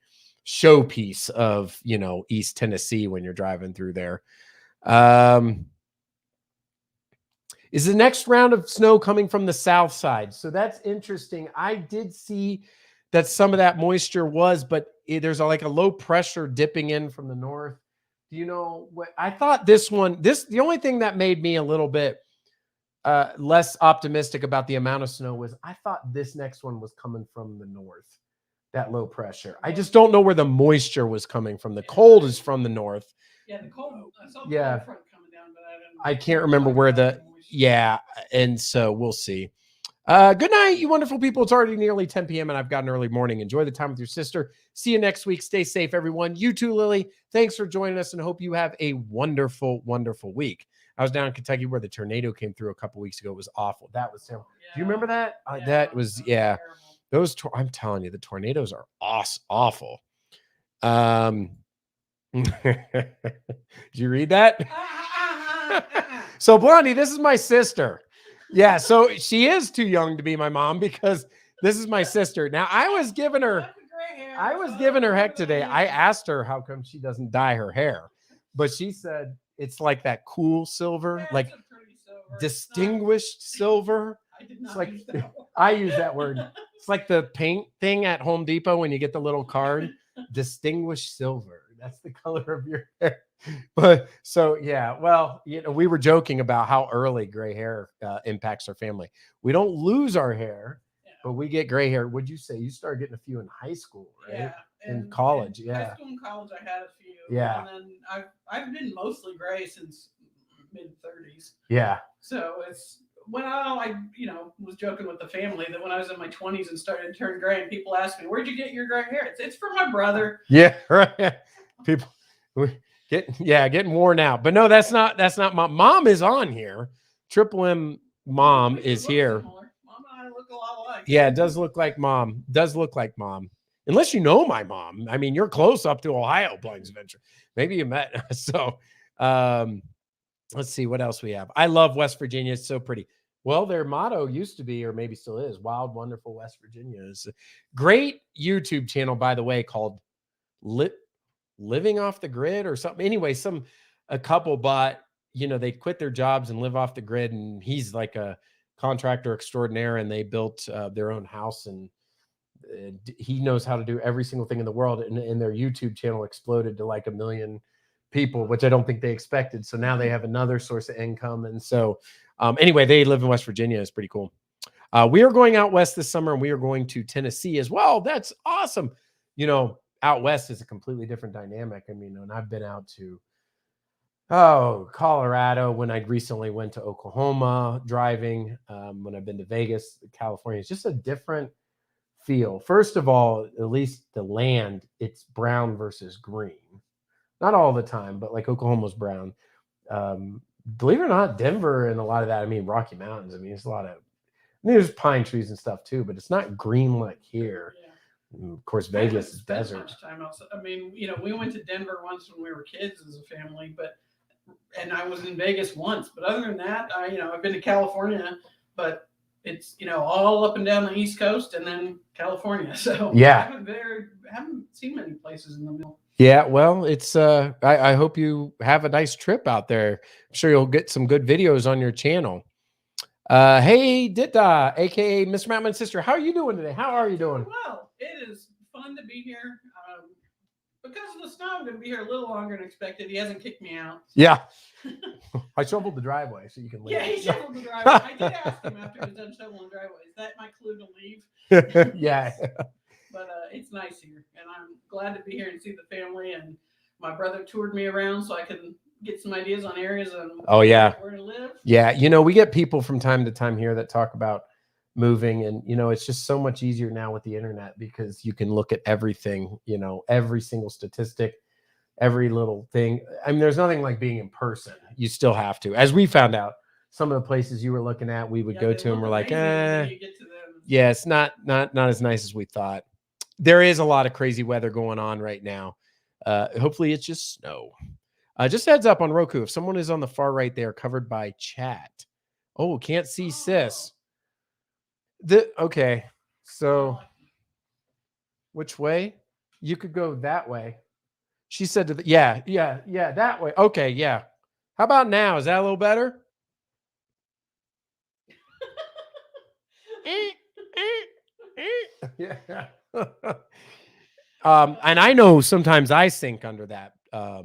showpiece of, East Tennessee when you're driving through there. Is the next round of snow coming from the south side? So that's interesting. I did see that some of that moisture was, but there's like a low pressure dipping in from the north. Do you know what I thought? The only thing that made me a little bit less optimistic about the amount of snow was I thought this next one was coming from the north, that low pressure. I just don't know where the moisture was coming from. The cold is from the north. Yeah, the cold. I saw the Yeah. cold front coming down, but I can't remember where the and so we'll see. Good night, you wonderful people. It's already nearly 10 p.m. and I've got an early morning. Enjoy the time with your sister. See you next week. Stay safe, everyone. You too, Lily. Thanks for joining us and hope you have a wonderful, wonderful week. I was down in Kentucky where the tornado came through a couple weeks ago. It was awful. That was terrible. Yeah. Do you remember that? Yeah, That was, yeah. terrible. I'm telling you, the tornadoes are awful. Did you read that? So Blondie, this is my sister. Yeah, so she is too young to be my mom because this is my sister. Now I was giving her heck today. I asked her how come she doesn't dye her hair, but she said it's like that cool silver, like silver. distinguished silver. I did not It's like use that word. I use that word. It's like the paint thing at Home Depot when you get the little card, distinguished silver. That's the color of your hair. But so, yeah, well, we were joking about how early gray hair impacts our family. We don't lose our hair, but we get gray hair. Would you say you started getting a few in high school, right? Yeah. In college, in yeah. High school and college, I had a few. Yeah. And then I've been mostly gray since mid-30s. Yeah. So it's I was joking with the family that when I was in my 20s and started to turn gray, and people ask me, "Where'd you get your gray hair?" It's from my brother. Yeah, right. People getting worn out. But no, that's not mom is on here. Triple M mom is here. Similar. Mom and I look a lot alike. Yeah, it does look like mom. Does look like mom. Unless you know my mom. I mean, you're close up to Ohio, Plains Venture. Maybe you met. So let's see what else we have. I love West Virginia. It's so pretty. Well, their motto used to be, or maybe still is, Wild, Wonderful West Virginia. It's a great YouTube channel, by the way, called Living Off the Grid or something. Anyway, a couple bought, they quit their jobs and live off the grid. And he's like a contractor extraordinaire, and they built their own house, and he knows how to do every single thing in the world. And their YouTube channel exploded to like 1 million people, which I don't think they expected. So now they have another source of income. And so anyway, they live in West Virginia. It's pretty cool. We are going out west this summer, and we are going to Tennessee as well. That's awesome. Out west is a completely different dynamic. I mean, when I've been out to Colorado, when I recently went to Oklahoma driving, when I've been to Vegas, California, it's just a different feel. First of all, at least the land, it's brown versus green. Not all the time, but like Oklahoma's brown. Believe it or not, Denver and a lot of that, I mean, Rocky Mountains, I mean, it's a lot of, there's pine trees and stuff too, but it's not green like here. Yeah. Of course, Vegas is desert. Time outside. I mean, we went to Denver once when we were kids as a family, and I was in Vegas once. But other than that, I've been to California, but it's all up and down the East Coast and then California. So yeah, I haven't seen many places in the middle. Yeah, well, it's I hope you have a nice trip out there. I'm sure you'll get some good videos on your channel. Hey, Ditda, aka Mr. Mountain Sister, how are you doing today? How are you doing? Well, it is fun to be here. Because of the snow, I'm going to be here a little longer than expected. He hasn't kicked me out. Yeah. I shoveled the driveway so you can leave. Yeah, he shoveled the driveway. I did ask him after he was done shoveling the driveway, is that my clue to leave? Yeah. But it's nice here, and I'm glad to be here and see the family. And my brother toured me around so I can get some ideas on areas and where to live. Yeah, we get people from time to time here that talk about moving, and it's just so much easier now with the internet because you can look at everything, every single statistic, every little thing. I mean, there's nothing like being in person. You still have to, as we found out, some of the places you were looking at, we would go to and we're like, yeah, it's not as nice as we thought. There is a lot of crazy weather going on right now. Hopefully it's just snow. Just heads up on Roku, if someone is on the far right, they are covered by chat. Oh, can't see sis. Okay, so which way? You could go that way. She said to yeah, that way. Okay, yeah. How about now? Is that a little better? Yeah. And I know sometimes I sink under that, but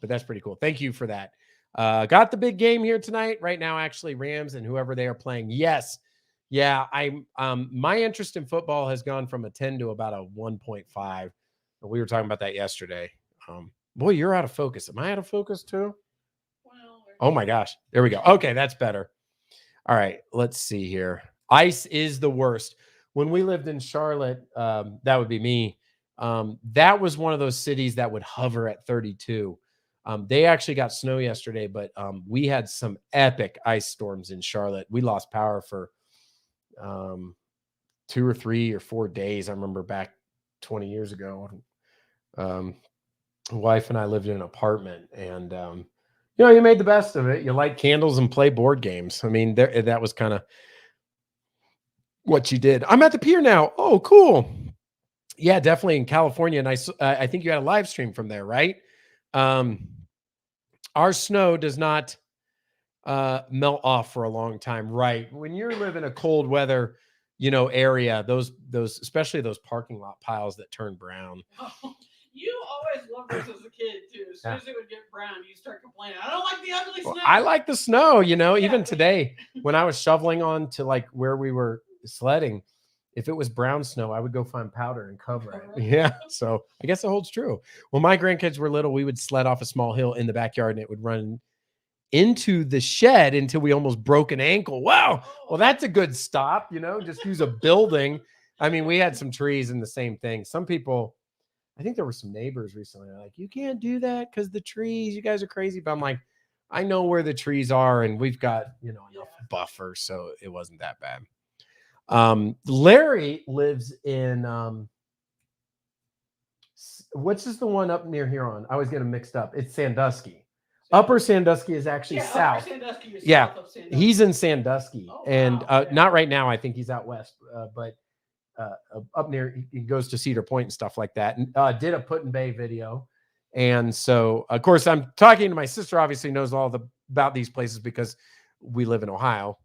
that's pretty cool. Thank you for that. Got the big game here tonight. Right now, actually, Rams and whoever they are playing. Yes. Yeah, my interest in football has gone from a 10 to about a 1.5. We were talking about that yesterday. Boy, you're out of focus. Am I out of focus too? Well, Oh my gosh. There we go. Okay, that's better. All right, let's see here. Ice is the worst. When we lived in Charlotte, that would be me. That was one of those cities that would hover at 32. They actually got snow yesterday, but we had some epic ice storms in Charlotte. We lost power for 2 or 3 or 4 days. I remember back 20 years ago. Wife and I lived in an apartment, and you made the best of it. You light candles and play board games. I mean, that was kind of what you did. I'm at the pier now. Oh, cool. Yeah, definitely in California. And I think you had a live stream from there, right? Our snow does not melt off for a long time, right? When you're living a cold weather, area, those especially those parking lot piles that turn brown. Oh, you always loved this as a kid too. As soon as it would get brown, you start complaining. I don't like the ugly snow. I like the snow, even today when I was shoveling on to like where we were sledding, if it was brown snow, I would go find powder and cover it. Yeah. So I guess it holds true. When my grandkids were little, we would sled off a small hill in the backyard and it would run into the shed until we almost broke an ankle. Wow. Well, that's a good stop, just use a building. I mean, we had some trees and the same thing. Some people, I think there were some neighbors recently like, you can't do that because the trees, you guys are crazy. But I'm like, I know where the trees are and we've got, enough buffer. So it wasn't that bad. Larry lives in, which is the one up near Huron? I always get them mixed up. It's Sandusky. Upper Sandusky is actually south. Sandusky is south of Sandusky. He's in Sandusky, and wow. Not right now. I think he's out west, but up near, he goes to Cedar Point and stuff like that. And did a Put-in-Bay video, and so of course I'm talking to my sister. Obviously knows all about these places because we live in Ohio,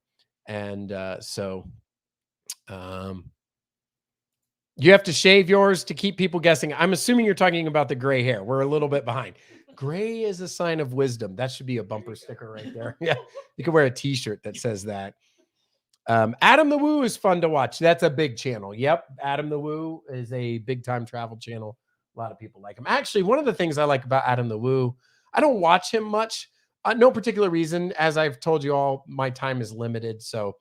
and you have to shave yours to keep people guessing. I'm assuming you're talking about the gray hair. We're a little bit behind. Gray is a sign of wisdom. That should be a bumper sticker right there. Yeah. You can wear a t-shirt that says that. Adam the Woo is fun to watch. That's a big channel. Yep. Adam the Woo is a big time travel channel. A lot of people like him. Actually, one of the things I like about Adam the Woo, I don't watch him much. No particular reason. As I've told you all, my time is limited. So,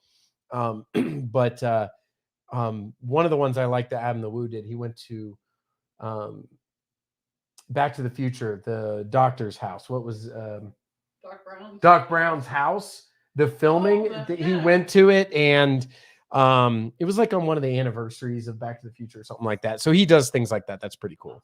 but one of the ones I like that Adam the Woo did, he went to Back to the Future, the doctor's house. What was Doc Brown's house? The filming, he went to it, and it was like on one of the anniversaries of Back to the Future or something like that. So he does things like that. That's pretty cool.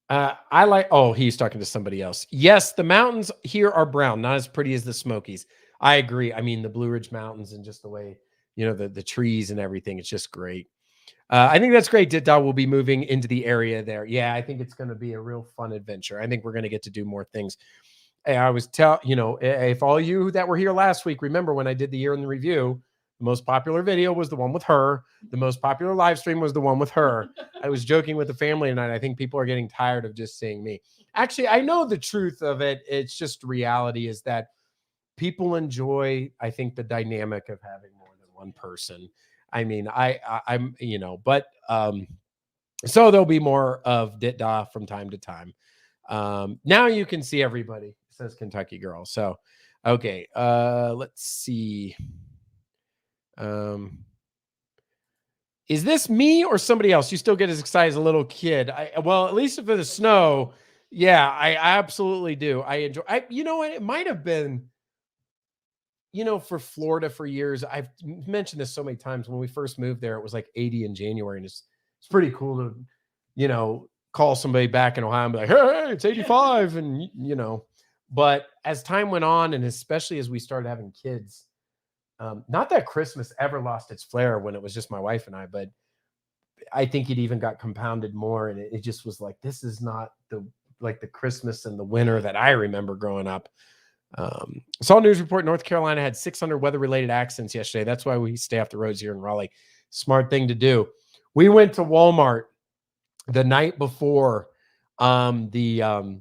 I like, he's talking to somebody else. Yes, the mountains here are brown, not as pretty as the Smokies. I agree. I mean, the Blue Ridge Mountains and just the way, the trees and everything, it's just great. I think that's great. Ditda will be moving into the area there. Yeah, I think it's going to be a real fun adventure. I think we're going to get to do more things. Hey, I was if all you that were here last week, remember when I did the year in the review, the most popular video was the one with her. The most popular live stream was the one with her. I was joking with the family tonight. I think people are getting tired of just seeing me. Actually, I know the truth of it. It's just reality is that people enjoy, I think, the dynamic of having more than one person. I mean, I'm, but so there'll be more of Ditda from time to time. Now you can see everybody, says Kentucky Girl. So, okay, let's see. Is this me or somebody else? You still get as excited as a little kid. Well, at least for the snow. Yeah, I absolutely do. I enjoy, you know what? It might have been, for Florida for years. I've mentioned this so many times. When we first moved there, it was like 80 in January, and it's pretty cool to, call somebody back in Ohio and be like, hey, it's 85. And, but as time went on, and especially as we started having kids, not that Christmas ever lost its flair when it was just my wife and I, but I think it even got compounded more. And it just was like, this is not the Christmas and the winter that I remember growing up. Saw a news report, North Carolina had 600 weather-related accidents yesterday. That's why we stay off the roads here in Raleigh. Smart thing to do. We went to Walmart the night before the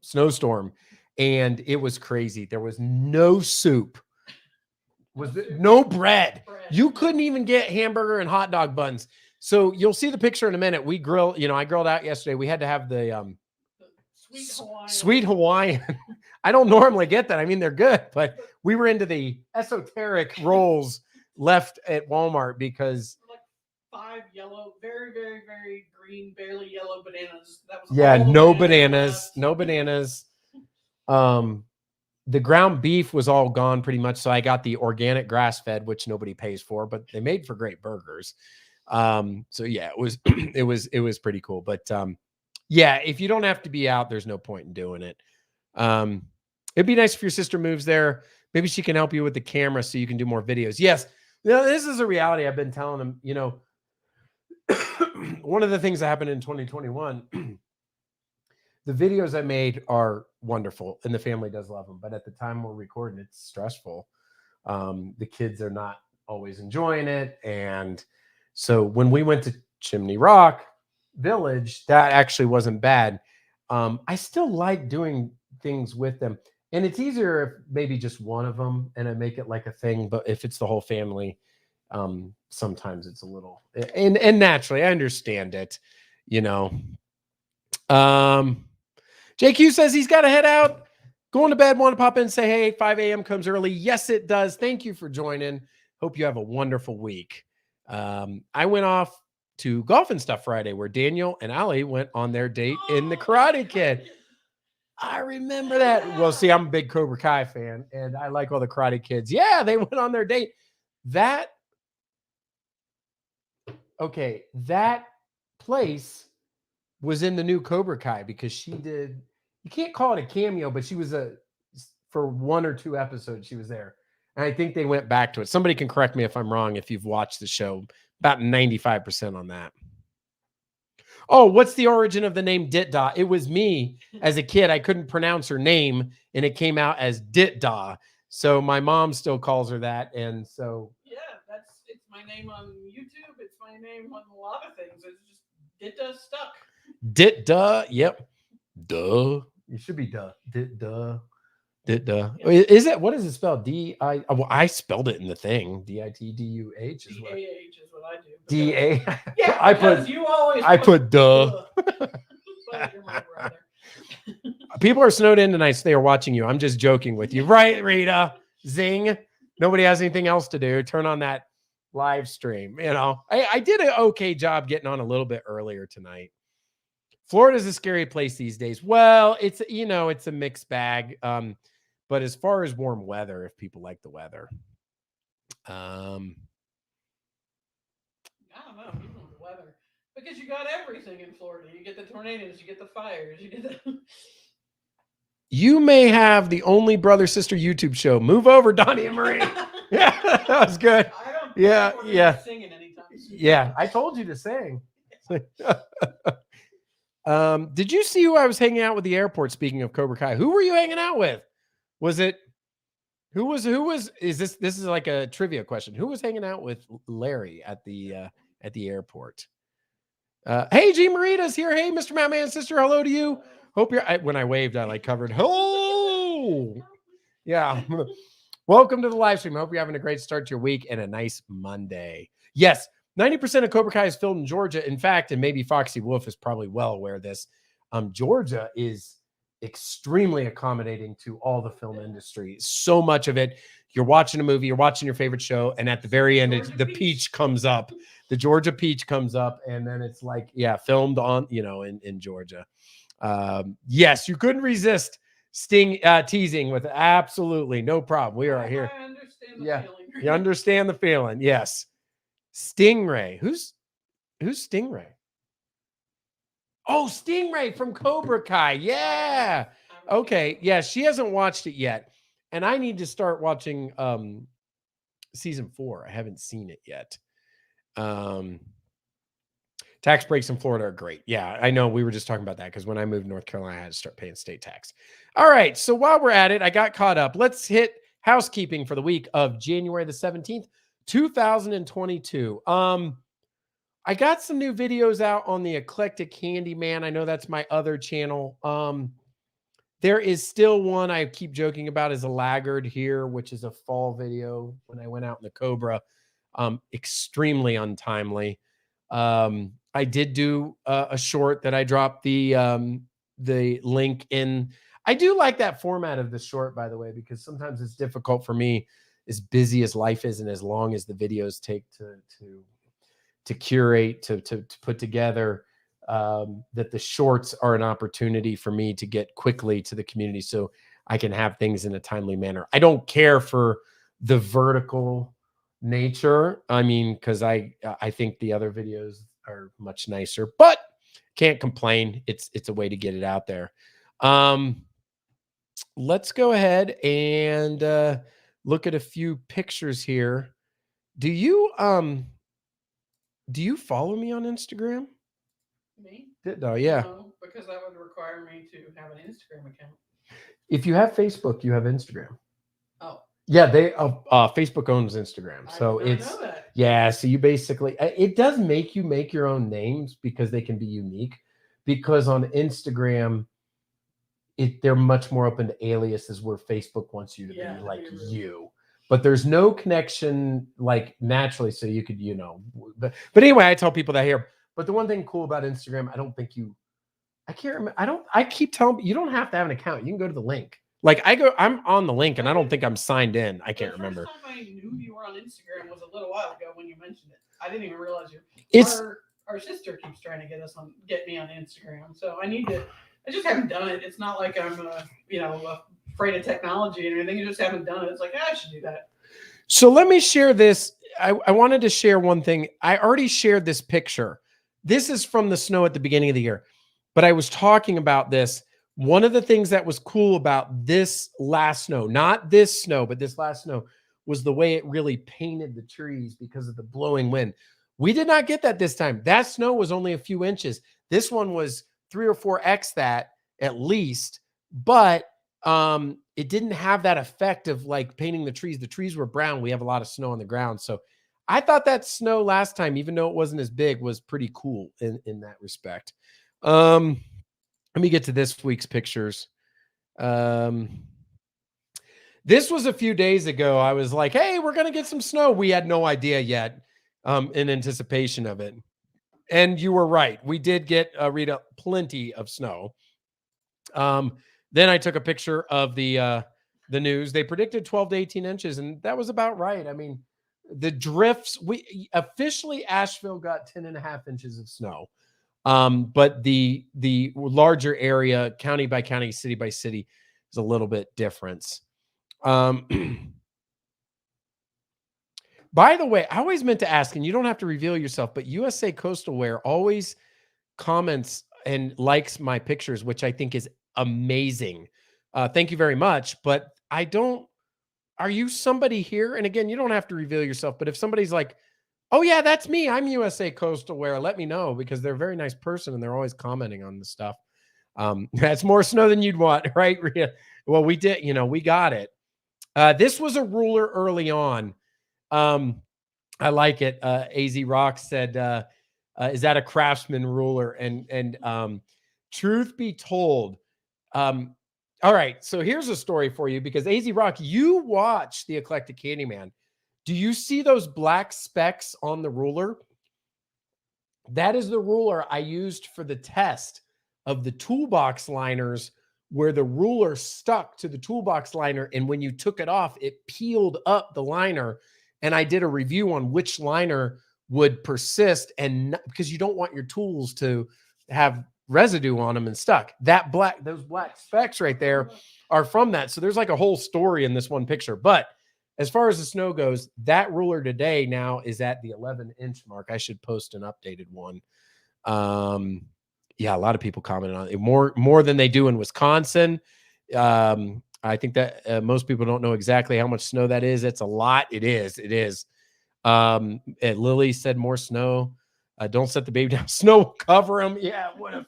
snowstorm, and it was crazy. There was no soup. No bread. You couldn't even get hamburger and hot dog buns. So you'll see the picture in a minute. We grilled, I grilled out yesterday. We had to have the sweet Hawaiian. I don't normally get that. I mean, they're good, but we were into the esoteric rolls left at Walmart because like 5 yellow, very, very, very green, barely yellow bananas. That was no bananas. The ground beef was all gone pretty much. So I got the organic grass fed, which nobody pays for, but they made for great burgers. So yeah, it was, it was pretty cool. But yeah, if you don't have to be out, there's no point in doing it. It'd be nice if your sister moves there. Maybe she can help you with the camera so you can do more videos. Yes. This is a reality. I've been telling them, one of the things that happened in 2021, the videos I made are wonderful and the family does love them. But at the time we're recording, it's stressful. The kids are not always enjoying it. And so when we went to Chimney Rock Village, that actually wasn't bad. I still like doing things with them. And it's easier if maybe just one of them and I make it like a thing. But if it's the whole family, sometimes it's a little, and naturally I understand it, JQ says he's got to head out, going to bed, want to pop in and say, hey, 5 a.m. comes early. Yes, it does. Thank you for joining. Hope you have a wonderful week. I went off to Golf and Stuff Friday where Daniel and Allie went on their date in the Karate Kid. I remember that. Well, see, I'm a big Cobra Kai fan and I like all the Karate Kids. Yeah, they went on their date. That place was in the new Cobra Kai because she did, you can't call it a cameo, but she was for 1 or 2 episodes, she was there. And I think they went back to it. Somebody can correct me if I'm wrong if you've watched the show. About 95% on that. Oh, what's the origin of the name Dit-Duh? It was me as a kid. I couldn't pronounce her name and it came out as Dit-Duh. So my mom still calls her that. And so. Yeah, it's my name on YouTube. It's my name on a lot of things. It's just Ditda stuck. Dit-Duh. Yep. Duh. It should be duh. Dit-Duh. Dit-Duh. Is it? What is it spelled? D-I? Well, I spelled it in the thing. D-I-T-D-U-H is what. D-A-H is what I do. D-A. Yeah, I put duh. People are snowed in tonight, so they are watching you. I'm just joking with you. Right, Rita? Zing. Nobody has anything else to do. Turn on that live stream. I did an okay job getting on a little bit earlier tonight. Florida's a scary place these days. Well, it's a mixed bag. But as far as warm weather, if people like the weather, I don't know. People like the weather because you got everything in Florida. You get the tornadoes, you get the fires, you get the. You may have the only brother-sister YouTube show. Move over, Donnie and Marie. Yeah, that was good. Yeah. Singing anytime soon. Yeah, I told you to sing. Did you see who I was hanging out with at the airport? Speaking of Cobra Kai, who were you hanging out with? Was it who was is this is like a trivia question. Who was hanging out with Larry at the airport? Hey, G Marita's here. Hey, Mr. Mountain Sister, hello to you. Hope you're when I waved, I covered. Hello. Yeah. Welcome to the live stream. I hope you're having a great start to your week and a nice Monday. Yes. 90% of Cobra Kai is filmed in Georgia. In fact, and maybe Foxy Wolf is probably well aware of this, Georgia is extremely accommodating to all the film industry. So much of it, you're watching a movie, you're watching your favorite show, and at the very end, the peach comes up. The Georgia peach comes up, and then it's like, yeah, filmed on, in Georgia. Yes, you couldn't resist Sting teasing with absolutely no problem. We are here. I understand the feeling. You understand the feeling. Yes. Stingray. Who's Stingray? Oh, Stingray from Cobra Kai. Yeah. Okay. Yeah, she hasn't watched it yet. And I need to start watching season 4. I haven't seen it yet. Tax breaks in Florida are great. Yeah, I know we were just talking about that because when I moved to North Carolina, I had to start paying state tax. All right. So while we're at it, I got caught up. Let's hit housekeeping for the week of January the 17th. 2022. I I got some new videos out on the Eclectic Handyman. I know that's my other channel. There is still one I keep joking about is a laggard here, which is a fall video when I went out in the Cobra. Extremely untimely. I did do a short that I dropped the link in. I do like that format of the short, by the way, because sometimes it's difficult for me, as busy as life is and as long as the videos take to curate, to put together, that the shorts are an opportunity for me to get quickly to the community so I can have things in a timely manner. I don't care for the vertical nature. I mean, because I think the other videos are much nicer, but can't complain. It's a way to get it out there. Let's go ahead and look at a few pictures here. Do you follow me on Instagram? Me? Ditda, yeah. No, because that would require me to have an Instagram account. If you have Facebook, you have Instagram. Oh. Yeah, they Facebook owns Instagram. So I did not it's know that. yeah, so you basically it does make you make your own names because they can be unique. Because on Instagram, they're much more open to aliases where Facebook wants you to be like you. But there's no connection like naturally, so you could, but anyway, I tell people that here. But the one thing cool about Instagram, I can't remember. I keep telling you don't have to have an account. You can go to the link. Like I'm on the link and I don't think I'm signed in. I can't remember. The first time I knew you were on Instagram was a little while ago when you mentioned it. I didn't even realize you. Our sister keeps trying to get me on Instagram. So I just haven't done it. It's not like I'm afraid of technology and anything. I just haven't done it. It's like, I should do that. So let me share this. I wanted to share one thing. I already shared this picture. This is from the snow at the beginning of the year, but I was talking about this. One of the things that was cool about this last snow, not this snow, but this last snow, was the way it really painted the trees because of the blowing wind. We did not get that this time. That snow was only a few inches. This one was 3 or 4x that at least, but it didn't have that effect of like painting the trees. The trees were brown. We have a lot of snow on the ground. So I thought that snow last time, even though it wasn't as big, was pretty cool in that respect. Let me get to this week's pictures. This was a few days ago. I was like, hey, we're going to get some snow. We had no idea yet in anticipation of it. And you were right. We did get, Rita, plenty of snow. Then I took a picture of the news. They predicted 12 to 18 inches, and that was about right. I mean, the drifts, we officially Asheville got 10.5 inches of snow. But the larger area, county by county, city by city, is a little bit different. By the way, I always meant to ask, and you don't have to reveal yourself, but USA Coastal Wear always comments and likes my pictures, which I think is amazing. Thank you very much. But are you somebody here? And again, you don't have to reveal yourself, but if somebody's like, oh yeah, that's me, I'm USA Coastal Wear, let me know, because they're a very nice person and they're always commenting on the stuff. That's more snow than you'd want, right, Rhea? Well, we did, we got it. This was a ruler early on. I like it. AZ Rock said, is that a Craftsman ruler? And truth be told, all right, so here's a story for you, because AZ Rock, you watch the Eclectic Handyman. Do you see those black specks on the ruler? That is the ruler I used for the test of the toolbox liners, where the ruler stuck to the toolbox liner, and when you took it off, it peeled up the liner. And I did a review on which liner would persist, and because you don't want your tools to have residue on them and stuck. Those black specks right there are from that. So there's like a whole story in this one picture. But as far as the snow goes, that ruler today now is at the 11-inch mark. I should post an updated one. Yeah, a lot of people commented on it more than they do in Wisconsin. I think that most people don't know exactly how much snow that is. It's a lot. It is. Lily said more snow. Don't set the baby down. Snow will cover him. Yeah, what if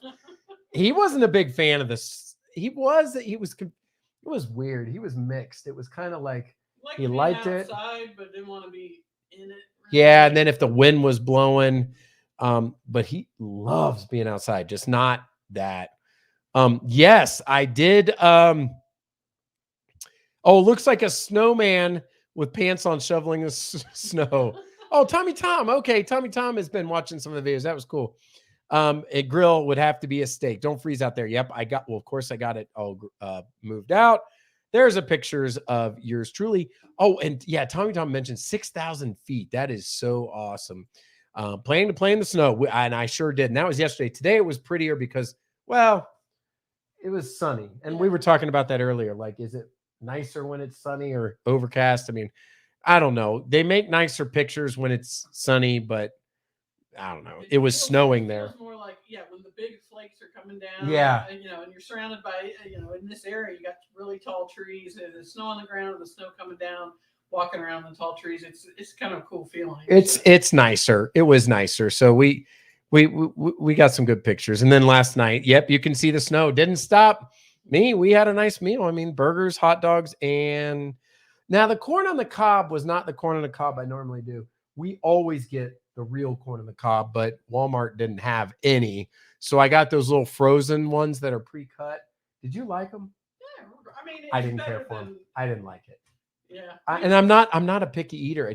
he wasn't a big fan of this? It was weird. He was mixed. It was kind of like he liked it, but didn't want to be in it. Yeah, and then if the wind was blowing, But he loves being outside, just not that. Yes, I did. Oh, looks like a snowman with pants on shoveling the snow. Oh, Tommy Tom. Okay, Tommy Tom has been watching some of the videos. That was cool. A grill would have to be a steak. Don't freeze out there. Yep, well, of course I got it all moved out. There's a pictures of yours truly. Oh, and yeah, Tommy Tom mentioned 6,000 feet. That is so awesome. Planning to play in the snow, and I sure did. And that was yesterday. Today it was prettier because, well, it was sunny, and we were talking about that earlier. Like, is it nicer when it's sunny or overcast? I mean, I don't know. They make nicer pictures when it's sunny, but I don't know. It was snowing there. More like, when the big flakes are coming down. Yeah. And you're surrounded by, in this area, you got really tall trees. There's snow on the ground, and the snow coming down, walking around the tall trees. It's kind of a cool feeling. It's nicer. It was nicer. So we got some good pictures. And then last night, yep, you can see the snow. Didn't stop me. We had a nice meal. I mean, burgers, hot dogs, and now the corn on the cob was not the corn on the cob I normally do. We always get the real corn on the cob, but Walmart didn't have any. So I got those little frozen ones that are pre-cut. Did you like them? Yeah, I mean, I didn't care for them. I didn't like it. Yeah. And I'm not a picky eater.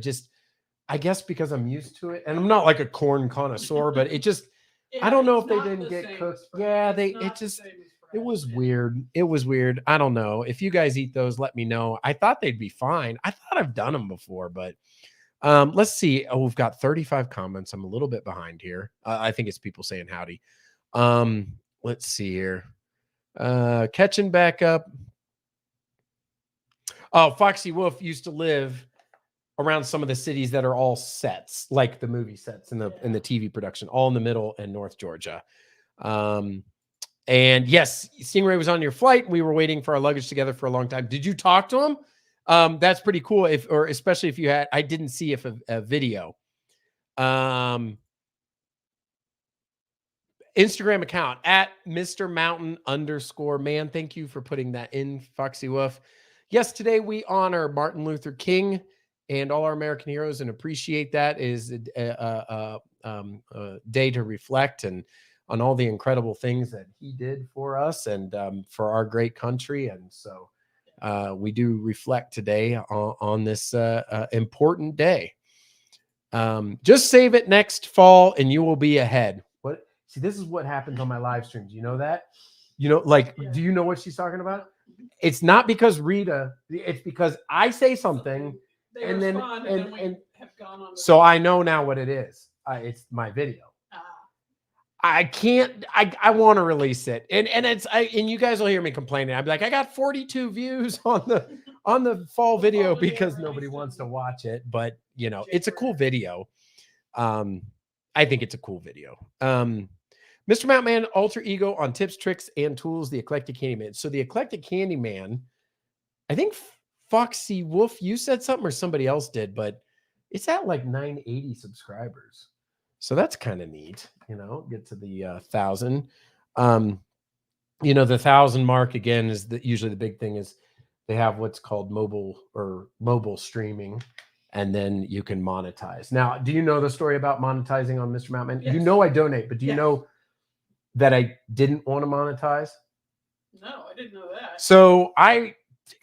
I guess because I'm used to it, and I'm not like a corn connoisseur, but it just, I don't know if they didn't get cooked. Yeah, it was weird. It was weird. I don't know. If you guys eat those, let me know. I thought they'd be fine. I thought I've done them before, but let's see. Oh, we've got 35 comments. I'm a little bit behind here. I think it's people saying howdy. Let's see here. Catching back up. Oh, Foxy Wolf used to live around some of the cities that are all sets, like the movie sets in the TV production, all in the middle and North Georgia. And yes, Stingray was on your flight. We were waiting for our luggage together for a long time. Did you talk to him? That's pretty cool. Especially if you had, I didn't see if a video. Instagram account at Mr. Mountain _man. Thank you for putting that in, Foxy Wolf. Yes, today we honor Martin Luther King and all our American heroes, and appreciate that. Is a day to reflect and on all the incredible things that he did for us and for our great country. And so we do reflect today on this important day. Just save it next fall and you will be ahead. What? See, this is what happens on my live streams. You know that? Do you know what she's talking about? It's not because Rita, it's because I say something and then have gone on. So I know now what it is. It's my video. I can't. I want to release it, and you guys will hear me complaining. I'd be like, I got 42 views on the fall video because nobody wants to watch it. But it's a cool video. I think it's a cool video. Mr. Mountain alter ego on tips, tricks, and tools. The Eclectic Candyman. So the Eclectic Candyman, I think Foxy Wolf, you said something or somebody else did, but it's at like 980 subscribers. So that's kind of neat, get to the 1,000. The 1,000 mark again is usually the big thing is they have what's called mobile streaming, and then you can monetize. Now, do you know the story about monetizing on Mr. Mountain? Yes. I donate, but do you know that I didn't want to monetize? No, I didn't know that. So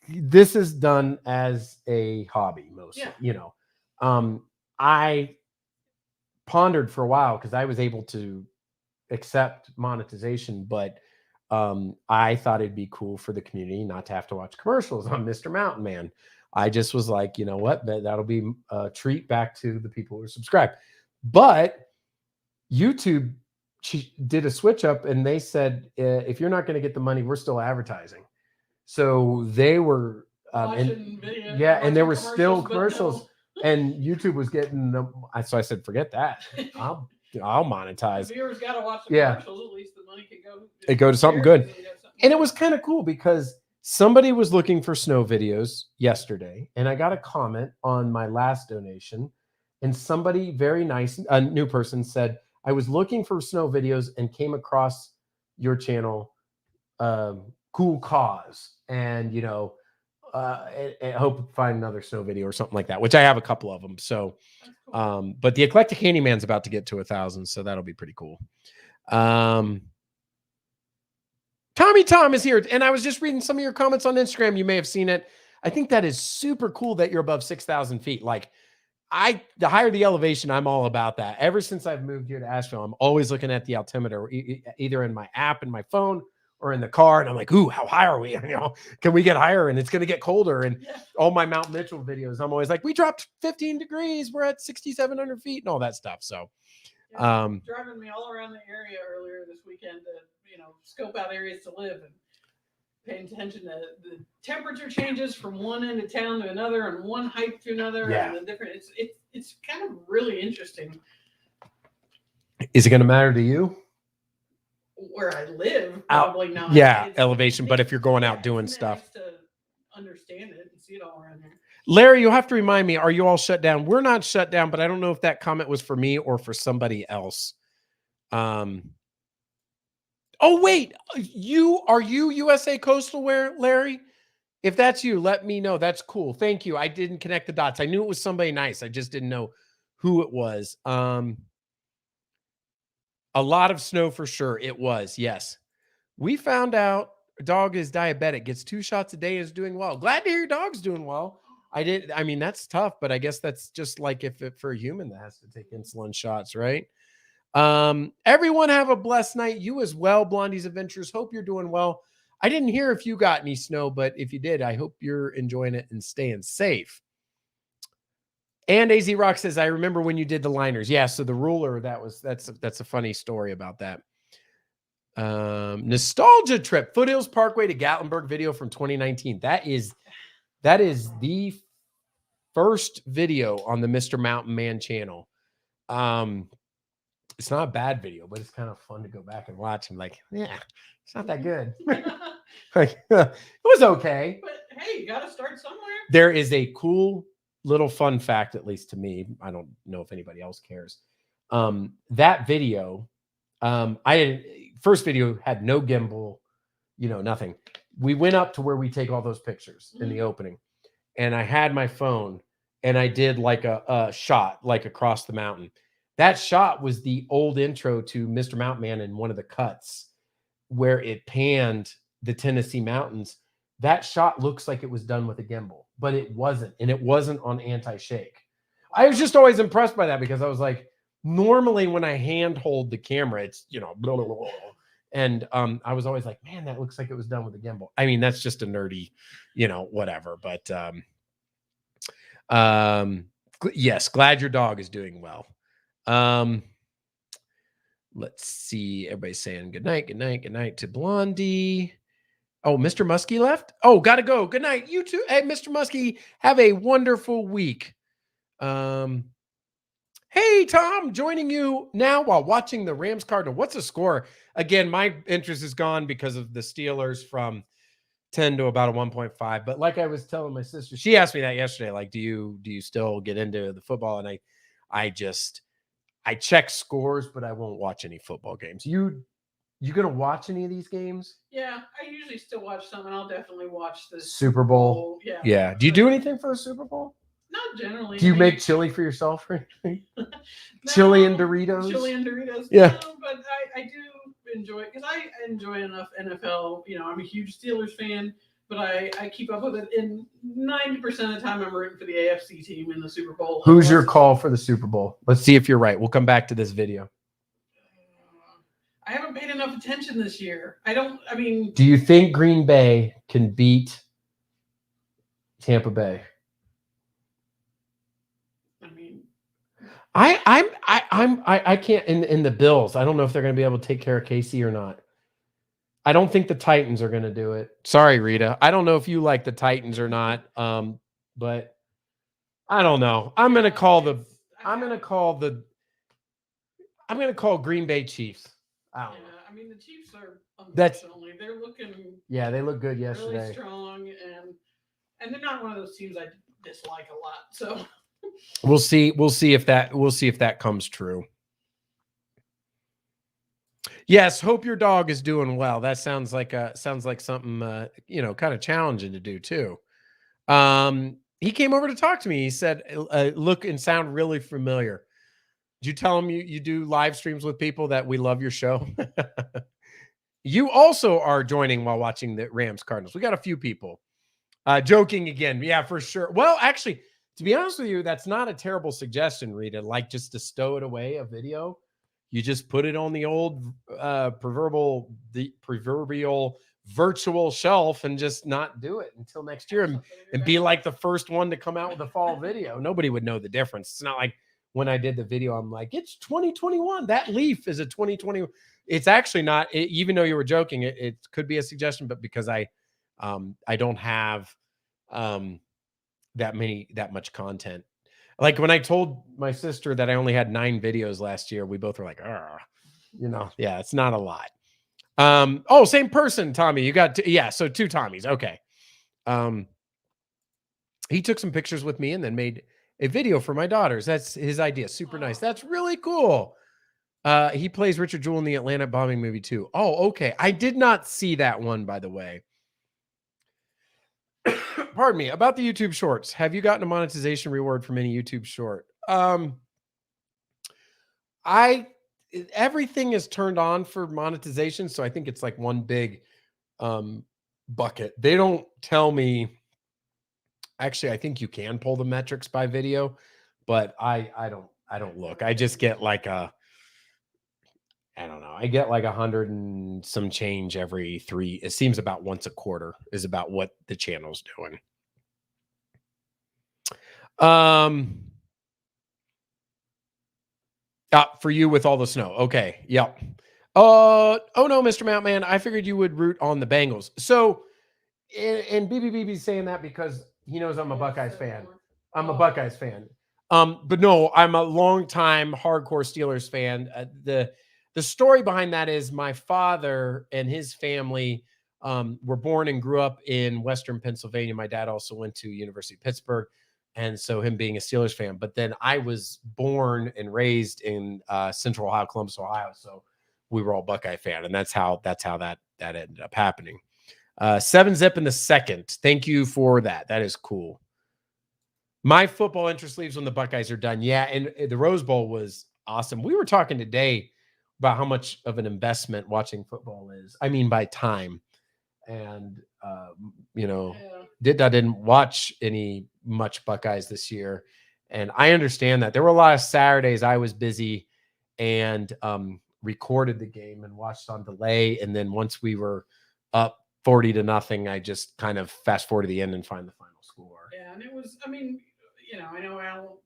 this is done as a hobby mostly. I pondered for a while because I was able to accept monetization, but I thought it'd be cool for the community not to have to watch commercials on Mr. Mountain Man. I just was like, you know what, that'll be a treat back to the people who are subscribed. But YouTube did a switch up and they said, if you're not going to get the money, we're still advertising. So they were and there were still commercials. And YouTube was getting them. So I said, forget that. I'll monetize. The viewers got to watch the commercials. At least the money can go. It go to something good. And it was kind of cool because somebody was looking for snow videos yesterday. And I got a comment on my last donation. And somebody very nice, a new person said, I was looking for snow videos and came across your channel, Cool Cause. And, I hope to find another snow video or something like that, which I have a couple of them. So, That's cool. but the Eclectic Handyman's about to get to 1,000, so that'll be pretty cool. Tommy Tom is here, and I was just reading some of your comments on Instagram. You may have seen it. I think that is super cool that you're above 6,000 feet. Like, the higher the elevation, I'm all about that. Ever since I've moved here to Asheville, I'm always looking at the altimeter, either in my app in my phone or in the car, and I'm like, ooh, how high are we? You know, can we get higher? And it's going to get colder. And all my Mount Mitchell videos, I'm always like, we dropped 15 degrees. We're at 6,700 feet and all that stuff. So, driving me all around the area earlier this weekend to, scope out areas to live and paying attention to the temperature changes from one end of town to another and one height to another. Yeah. And the different, it's kind of really interesting. Is it going to matter to you? Where I live, probably not. Yeah, elevation. But if you're going out doing stuff, nice to understand it and see it all around here. Larry, you'll have to remind me. Are you all shut down? We're not shut down, but I don't know if that comment was for me or for somebody else. Oh wait, are you USA Coastal Wear, Larry? If that's you, let me know. That's cool. Thank you. I didn't connect the dots. I knew it was somebody nice. I just didn't know who it was. A lot of snow for sure. It was, yes. We found out dog is diabetic, gets 2 shots a day, is doing well. Glad to hear your dog's doing well. I mean, that's tough, but I guess that's just like if it for a human that has to take insulin shots, right? Everyone have a blessed night. You as well, Blondie's Adventures. Hope you're doing well. I didn't hear if you got any snow, but if you did, I hope you're enjoying it and staying safe. And AZ Rock says, I remember when you did the liners. Yeah, so the ruler, that's a funny story about that. Nostalgia trip, Foothills Parkway to Gatlinburg video from 2019. That is the first video on the Mr. Mountain Man channel. It's not a bad video, but it's kind of fun to go back and watch. I'm like, yeah, it's not that good. Like, it was okay. But hey, you got to start somewhere. There is a cool little fun fact, at least to me. I don't know if anybody else cares. That video, first video had no gimbal, nothing. We went up to where we take all those pictures in the opening, and I had my phone and I did like a shot, like across the mountain. That shot was the old intro to Mr. Mountain Man in one of the cuts where it panned the Tennessee mountains. That shot looks like it was done with a gimbal, but it wasn't. And it wasn't on anti-shake. I was just always impressed by that because I was like, normally when I hand hold the camera, it's, blah, blah, blah, blah. And I was always like, man, that looks like it was done with a gimbal. I mean, that's just a nerdy, whatever. But yes, glad your dog is doing well. Let's see. Everybody's saying good night to Blondie. Oh, Mr. Muskie left? Oh, gotta go. Good night. You too. Hey, Mr. Muskie, have a wonderful week. Hey, Tom, joining you now while watching the Rams Cardinal. What's the score? Again, my interest is gone because of the Steelers from 10 to about a 1.5. But like I was telling my sister, she asked me that yesterday, like, do you still get into the football? And I check scores, but I won't watch any football games. You gonna watch any of these games? Yeah, I usually still watch some, and I'll definitely watch the Super Bowl. Yeah. Do you do anything for the Super Bowl? Not generally. Do you make chili for yourself or anything? No, chili and Doritos? Chili and Doritos. Yeah. No, but I do enjoy it because I enjoy enough NFL. I'm a huge Steelers fan, but I keep up with it. And 90% of the time, I'm rooting for the AFC team in the Super Bowl. Who's your call for the Super Bowl? Let's see if you're right. We'll come back to this video. I haven't paid enough attention this year. Do you think Green Bay can beat Tampa Bay? I can't in the Bills. I don't know if they're going to be able to take care of KC or not. I don't think the Titans are going to do it. Sorry, Rita. I don't know if you like the Titans or not. But I don't know. I'm going to call Green Bay Chiefs. I don't know. The Chiefs are unfortunately they're looking. Yeah, they look good yesterday. Really strong, and they're not one of those teams I dislike a lot. So we'll see if that comes true. Yes, hope your dog is doing well. That sounds like something kind of challenging to do too. He came over to talk to me. He said, look and sound really familiar. Did you tell him you do live streams with people that we love your show? You also are joining while watching the Rams Cardinals. We got a few people. Joking again. Yeah, for sure. Well, actually, to be honest with you, that's not a terrible suggestion, Rita. Like just to stow it away, a video. You just put it on the old proverbial virtual shelf and just not do it until next year and be like the first one to come out with a fall video. Nobody would know the difference. It's not like when I did the video, I'm like, it's 2021. That leaf is a 2020. It's actually not, even though you were joking, it could be a suggestion, but because I don't have that much content. Like when I told my sister that I only had 9 videos last year, we both were like, yeah, it's not a lot. Oh, same person, Tommy. You got so 2 Tommies. Okay. He took some pictures with me and then made a video for my daughters. That's his idea. Super nice. That's really cool. He plays Richard Jewell in the Atlanta bombing movie too. Oh, okay. I did not see that one, by the way. Pardon me. About the YouTube shorts. Have you gotten a monetization reward from any YouTube short? Everything is turned on for monetization, so I think it's like one big bucket. They don't tell me. Actually, I think you can pull the metrics by video, but I don't look. I just get like I don't know. I get like 100 and some change every 3. It seems about once a quarter is about what the channel's doing. For you with all the snow. Okay. Yep. Oh no, Mr. Mountman. I figured you would root on the Bengals. So, and BBB's saying that because he knows I'm a Buckeyes fan. I'm a Buckeyes fan. But no, I'm a longtime hardcore Steelers fan. The story behind that is my father and his family were born and grew up in Western Pennsylvania. My dad also went to University of Pittsburgh. And so him being a Steelers fan, but then I was born and raised in Central Ohio, Columbus, Ohio. So we were all Buckeye fan. And that's how that ended up happening. 7-zip in the second. Thank you for that. That is cool. My football interest leaves when the Buckeyes are done. Yeah. And the Rose Bowl was awesome. We were talking today about how much of an investment watching football is. I mean, by time. And, Ditda didn't watch much Buckeyes this year. And I understand that there were a lot of Saturdays I was busy and recorded the game and watched on delay. And then once we were up 40-0, I just kind of fast forward to the end and find the final score. Yeah. And it was, I know Al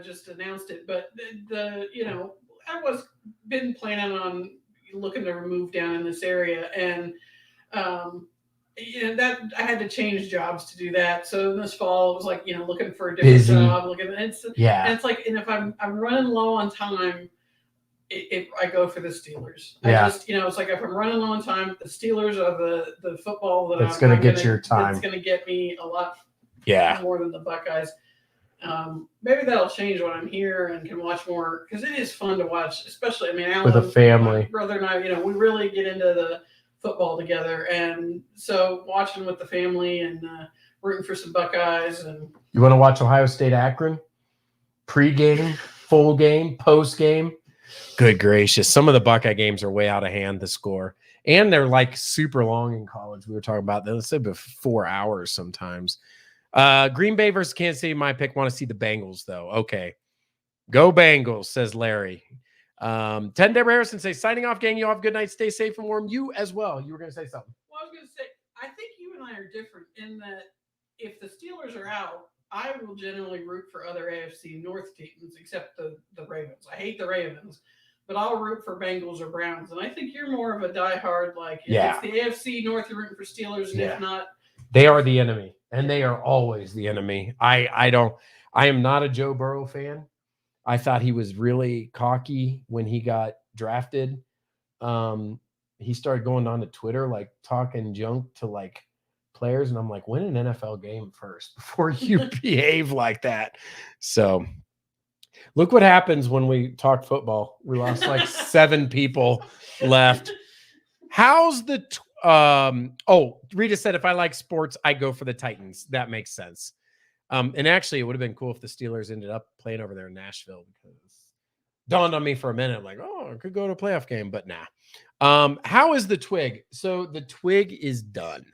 just announced it, but I was been planning on looking to move down in this area. And, that I had to change jobs to do that. So this fall it was like, looking for a different job, and it's like, and if I'm running low on time, if I go for the Steelers. Yeah. It's like if I'm running low on time, the Steelers are the football that's going to get your time. It's going to get me a lot more than the Buckeyes. Maybe that'll change when I'm here and can watch more, because it is fun to watch, especially, Alan, with a family. My brother and I, we really get into the football together, and so watching with the family and rooting for some Buckeyes. And you want to watch Ohio State Akron pre-game, full game, post game? Good gracious, some of the Buckeye games are way out of hand. The score, and they're like super long in college. We were talking about that. Let's say about 4 hours sometimes. Green Bay versus Kansas City. My pick. Want to see the Bengals though. Okay, go Bengals, says Larry. 10 Deborah Harrison says, signing off, gang. You all have a good night. Stay safe and warm. You as well. You were going to say something. Well, I was going to say, I think you and I are different in that if the Steelers are out, I will generally root for other AFC North teams except the Ravens. I hate the Ravens, but I'll root for Bengals or Browns. And I think you're more of a diehard, like, if it's the AFC North, you're rooting for Steelers, and if not. They are the enemy, and they are always the enemy. I am not a Joe Burrow fan. I thought he was really cocky when he got drafted. He started going on to Twitter, like talking junk to like players. And I'm like, win an NFL game first before you behave like that. So look what happens when we talk football. We lost like 7 people left. How's the Oh, Rita said if I like sports, I go for the Titans. That makes sense. And actually, it would have been cool if the Steelers ended up playing over there in Nashville, because dawned on me for a minute, like, oh, I could go to a playoff game, but nah. How is the twig? So the twig is done.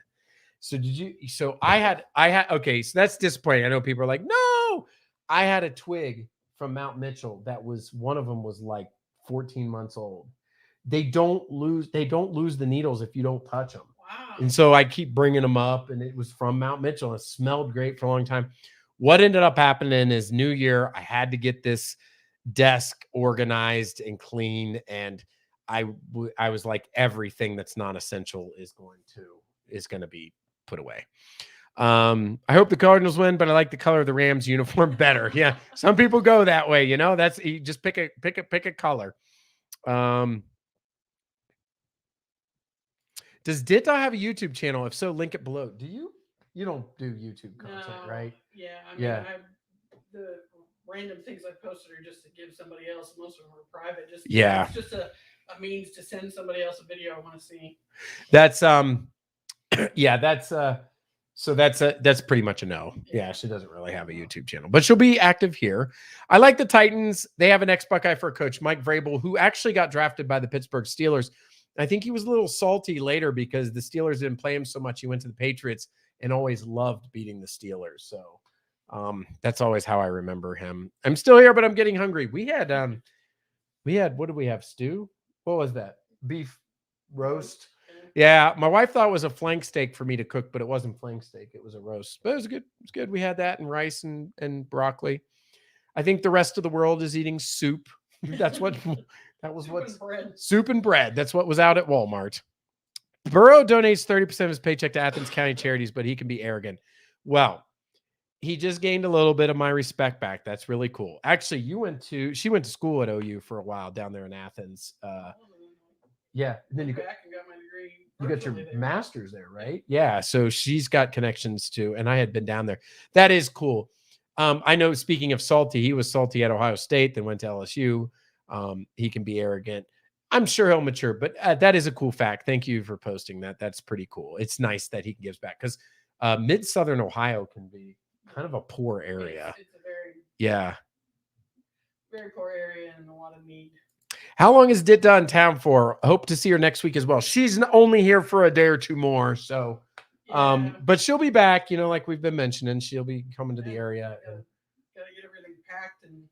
So okay, so that's disappointing. I know people are like, no, I had a twig from Mount Mitchell that was, one of them was like 14 months old. They don't lose the needles if you don't touch them. Wow. And so I keep bringing them up, and it was from Mount Mitchell. It smelled great for a long time. What ended up happening is New Year, I had to get this desk organized and clean, and I was like, everything that's non-essential is going to be put away. I hope the Cardinals win, but I like the color of the Rams uniform better. Yeah, some people go that way, you know. That's, you just pick a color. Does Ditda have a YouTube channel? If so, link it below. Do you? You don't do YouTube content, right? Yeah, I mean, the random things I posted are just to give somebody else. Most of them are private. It's just a means to send somebody else a video I want to see. That's yeah, so that's pretty much a no. Yeah, she doesn't really have a YouTube channel, but she'll be active here. I like the Titans. They have an ex-Buckeye for a coach, Mike Vrabel, who actually got drafted by the Pittsburgh Steelers. I think he was a little salty later because the Steelers didn't play him so much. He went to the Patriots and always loved beating the Steelers. So that's always how I remember him. I'm still here, but I'm getting hungry. We had what did we have? Stew? What was that? Beef roast. Yeah, my wife thought it was a flank steak for me to cook, but it wasn't flank steak. It was a roast. But it was good. It was good. We had that and rice and broccoli. I think the rest of the world is eating soup. That was soup and bread. That's what was out at Walmart. Burrow donates 30% of his paycheck to Athens County charities, but he can be arrogant. Well, he just gained a little bit of my respect back. That's really cool. Actually, she went to school at OU for a while down there in Athens. Yeah, and then you got my degree. You got your master's there, right? Yeah, so she's got connections too, and I had been down there. That is cool. I know, speaking of salty, he was salty at Ohio State, then went to LSU. He can be arrogant. I'm sure he'll mature, but that is a cool fact. Thank you for posting that. That's pretty cool. It's nice that he gives back, because mid-southern Ohio can be kind of a poor area. It's a very poor area and a lot of need. How long is Ditda in town for? I hope to see her next week as well. She's only here for a day or two more, so but she'll be back, like we've been mentioning. She'll be coming to the area. Gotta get everything packed and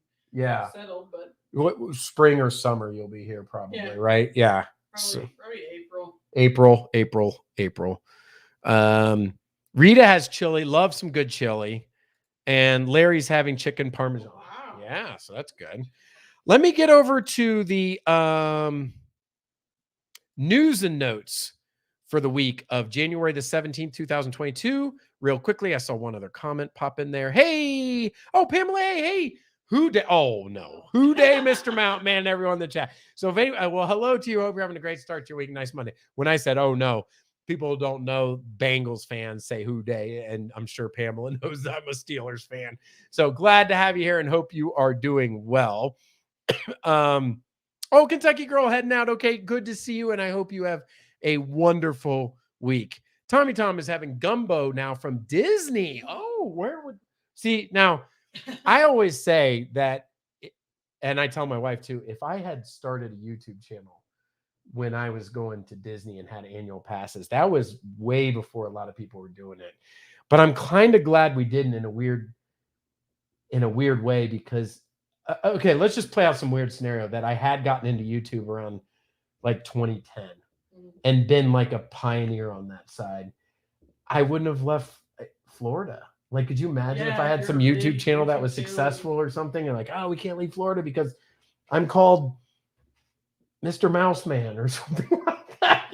settled, but spring or summer you'll be here probably, right? Yeah. Probably April. April. Rita has chili, loves some good chili, and Larry's having chicken parmesan. Wow. Yeah, so that's good. Let me get over to the news and notes for the week of January the 17th, 2022. Real quickly, I saw one other comment pop in there. Hey, Pamela, hey, who day? Oh, no. Who day, Mr. Mount, man, everyone in the chat. So, hello to you. Hope you're having a great start to your week. Nice Monday. When I said, oh, no, people don't know Bengals fans say who day, and I'm sure Pamela knows I'm a Steelers fan. So glad to have you here and hope you are doing well. Kentucky girl heading out. Okay, good to see you, and I hope you have a wonderful week. Tommy Tom is having gumbo now from Disney. Now I always say that, and I tell my wife too, if I had started a YouTube channel when I was going to Disney and had annual passes, that was way before a lot of people were doing it. But I'm kind of glad we didn't, in a weird way, because okay, let's just play out some weird scenario that I had gotten into YouTube around like 2010 and been like a pioneer on that side. I wouldn't have left Florida. Like, could you imagine if I had some YouTube channel that was successful or something, and like, we can't leave Florida because I'm called Mr. Mouse Man or something like that,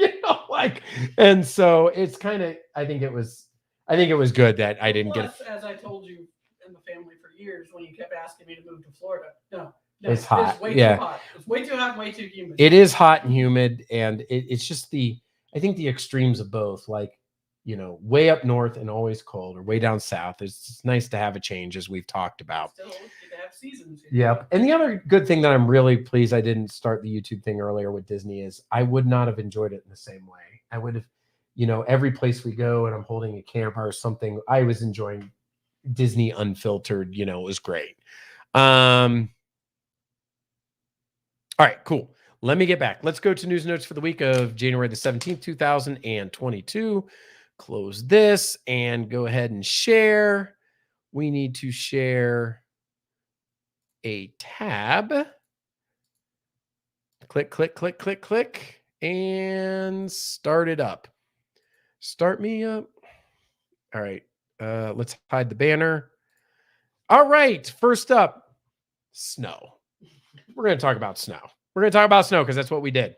and so it's kind of, I think it was good that I didn't get it. As I told you in the family for years, when you kept asking me to move to Florida, no, it's hot. It's way too hot. It's way too hot and way too humid. It is hot and humid, and it's just I think the extremes of both, way up north and always cold, or way down south. It's nice to have a change, as we've talked about. Still good to have seasons. Yep. And the other good thing that I'm really pleased I didn't start the YouTube thing earlier with Disney is I would not have enjoyed it in the same way. I would have, you know, every place we go and I'm holding a camera or something, I was enjoying Disney Unfiltered. You know, it was great. All right, cool. Let me get back. Let's go to news notes for the week of January the 17th, 2022. Close this and go ahead and share. We need to share a tab. Click, click, click, click, click, and start it up. Start me up. All right. Let's hide the banner. All right. First up, snow. We're going to talk about snow. We're going to talk about snow because that's what we did.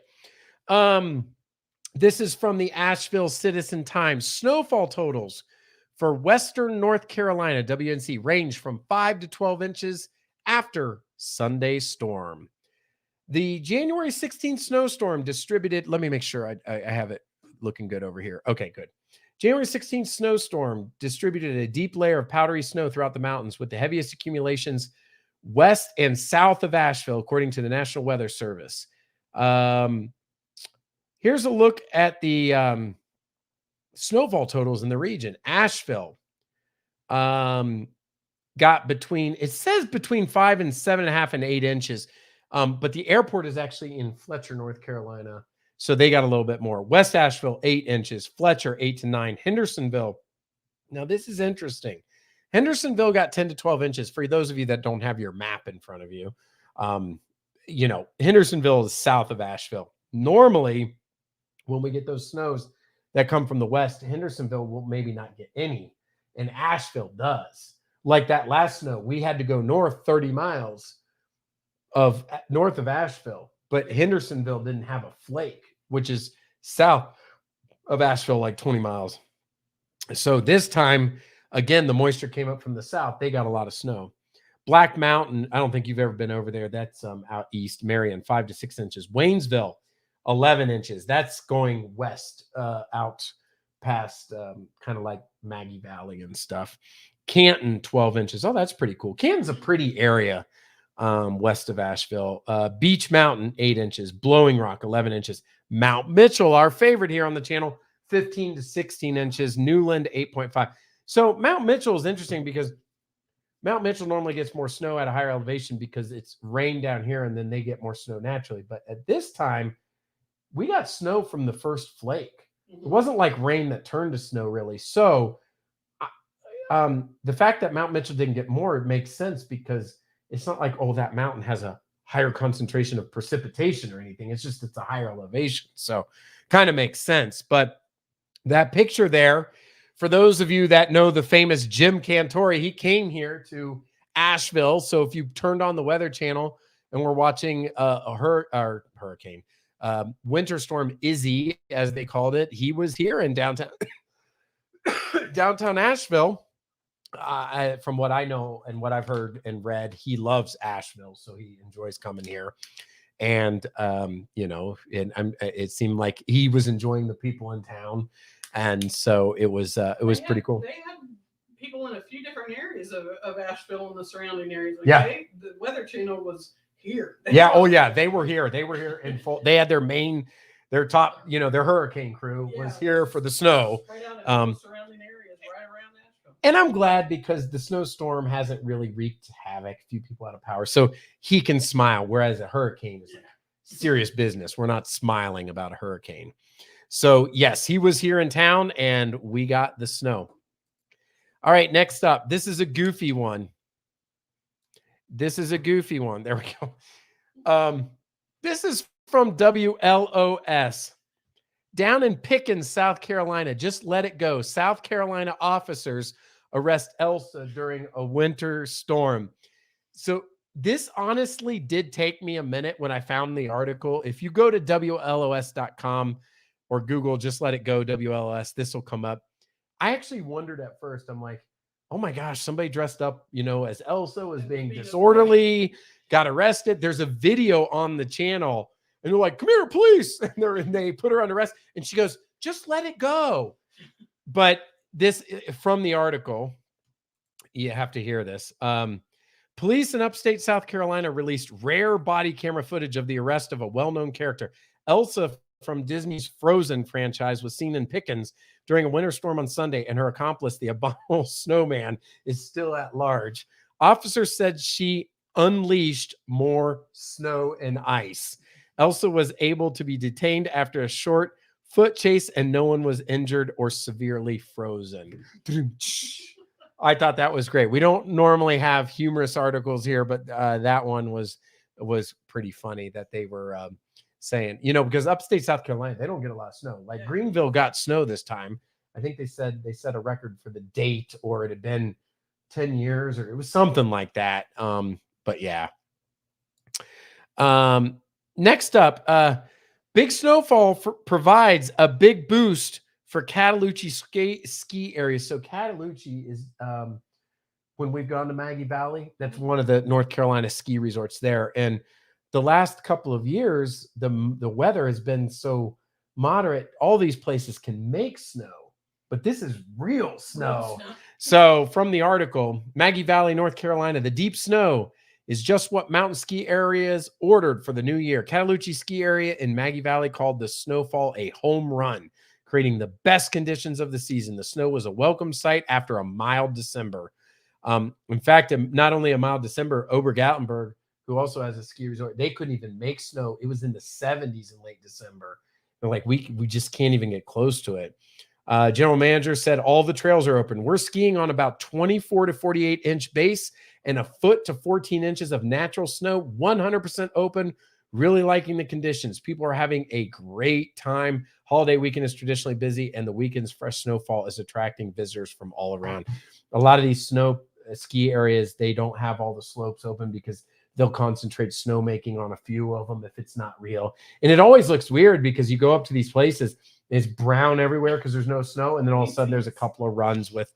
This is from the Asheville Citizen Times. Snowfall totals for Western North Carolina, WNC, range from 5 to 12 inches after Sunday storm. The January 16th snowstorm distributed, let me make sure I have it looking good over here. Okay, good. January 16th snowstorm distributed a deep layer of powdery snow throughout the mountains with the heaviest accumulations west and south of Asheville, according to the National Weather Service. Here's a look at the snowfall totals in the region. Asheville got between, it says between 5 and 7.5 and 8 inches. But the airport is actually in Fletcher, North Carolina. So they got a little bit more. West Asheville, 8 inches. Fletcher, 8 to 9. Hendersonville. Now, this is interesting. Hendersonville got 10 to 12 inches. For those of you that don't have your map in front of you, you know, Hendersonville is south of Asheville. Normally, when we get those snows that come from the west, Hendersonville will maybe not get any, and Asheville does. Like that last snow, we had to go north 30 miles north of Asheville, but Hendersonville didn't have a flake, which is south of Asheville, like 20 miles. So this time, again, the moisture came up from the south. They got a lot of snow. Black Mountain, I don't think you've ever been over there. That's out east. Marion, 5 to 6 inches. Waynesville, 11 inches. That's going west out past kind of like Maggie Valley and stuff. Canton, 12 inches. Oh, that's pretty cool. Canton's a pretty area west of Asheville. Beach Mountain, 8 inches. Blowing Rock, 11 inches. Mount Mitchell, our favorite here on the channel, 15 to 16 inches. Newland, 8.5. So Mount Mitchell is interesting because Mount Mitchell normally gets more snow at a higher elevation because it's rain down here and then they get more snow naturally. But at this time, we got snow from the first flake. It wasn't like rain that turned to snow really. So the fact that Mount Mitchell didn't get more, it makes sense because it's not like, oh, that mountain has a higher concentration of precipitation or anything. It's just, it's a higher elevation. So kind of makes sense. But that picture there, for those of you that know the famous Jim Cantori, he came here to Asheville. So if you turned on the Weather Channel and we're watching hurricane, Winter Storm Izzy, as they called it, he was here in downtown Asheville. From what I know and what I've heard and read, he loves Asheville, so he enjoys coming here. And you know, it seemed like he was enjoying the people in town, and so it was pretty cool. They had people in a few different areas of Asheville and the surrounding areas. Like yeah, the Weather Channel was here. Yeah, oh yeah, they were here. They were here in full. They had their top, you know, their hurricane crew was here for the snow. Right out in the surrounding areas, right around Asheville. And I'm glad because the snowstorm hasn't really wreaked havoc. A few people out of power, so he can smile. Whereas a hurricane is serious business. We're not smiling about a hurricane. So yes, he was here in town, and we got the snow. All right, next up, this is a goofy one. There we go. This is from WLOS. Down in Pickens, South Carolina. Just let it go. South Carolina officers arrest Elsa during a winter storm. So this honestly did take me a minute when I found the article. If you go to WLOS.com or Google, just let it go, WLOS, this will come up. I actually wondered at first, I'm like, oh my gosh, somebody dressed up, you know, as Elsa was being disorderly, got arrested. There's a video on the channel and they're like, come here, police. And they put her on arrest and she goes, just let it go. But this from the article, you have to hear this. Police in upstate South Carolina released rare body camera footage of the arrest of a well-known character. Elsa from Disney's Frozen franchise was seen in Pickens during a winter storm on Sunday, and her accomplice, the abominable snowman, is still at large. Officers said she unleashed more snow and ice. Elsa was able to be detained after a short foot chase, and no one was injured or severely frozen. I thought that was great. We don't normally have humorous articles here, but that one was pretty funny that they were saying, because upstate South Carolina, they don't get a lot of snow. Like Greenville got snow this time. I think they said they set a record for the date, or it had been 10 years, or it was something like that. But yeah. Next up, big snowfall provides a big boost for Cataloochee ski areas. So Cataloochee is when we've gone to Maggie Valley, that's one of the North Carolina ski resorts there. And the last couple of years, the weather has been so moderate. All these places can make snow, but this is real snow. So from the article, Maggie Valley, North Carolina, the deep snow is just what mountain ski areas ordered for the new year. Cataloochee ski area in Maggie Valley called the snowfall a home run, creating the best conditions of the season. The snow was a welcome sight after a mild December. In fact, not only a mild December, Ober-Gatlinburg, who also has a ski resort, they couldn't even make snow. It was in the 70s in late December. They're like, we just can't even get close to it. General manager said all the trails are open. We're skiing on about 24 to 48 inch base and a foot to 14 inches of natural snow, 100% open. Really liking the conditions. People are having a great time. Holiday weekend is traditionally busy, and the weekend's fresh snowfall is attracting visitors from all around. A lot of these snow ski areas, they don't have all the slopes open because they'll concentrate snowmaking on a few of them if it's not real. And it always looks weird because you go up to these places, it's brown everywhere because there's no snow, and then all of a sudden there's a couple of runs with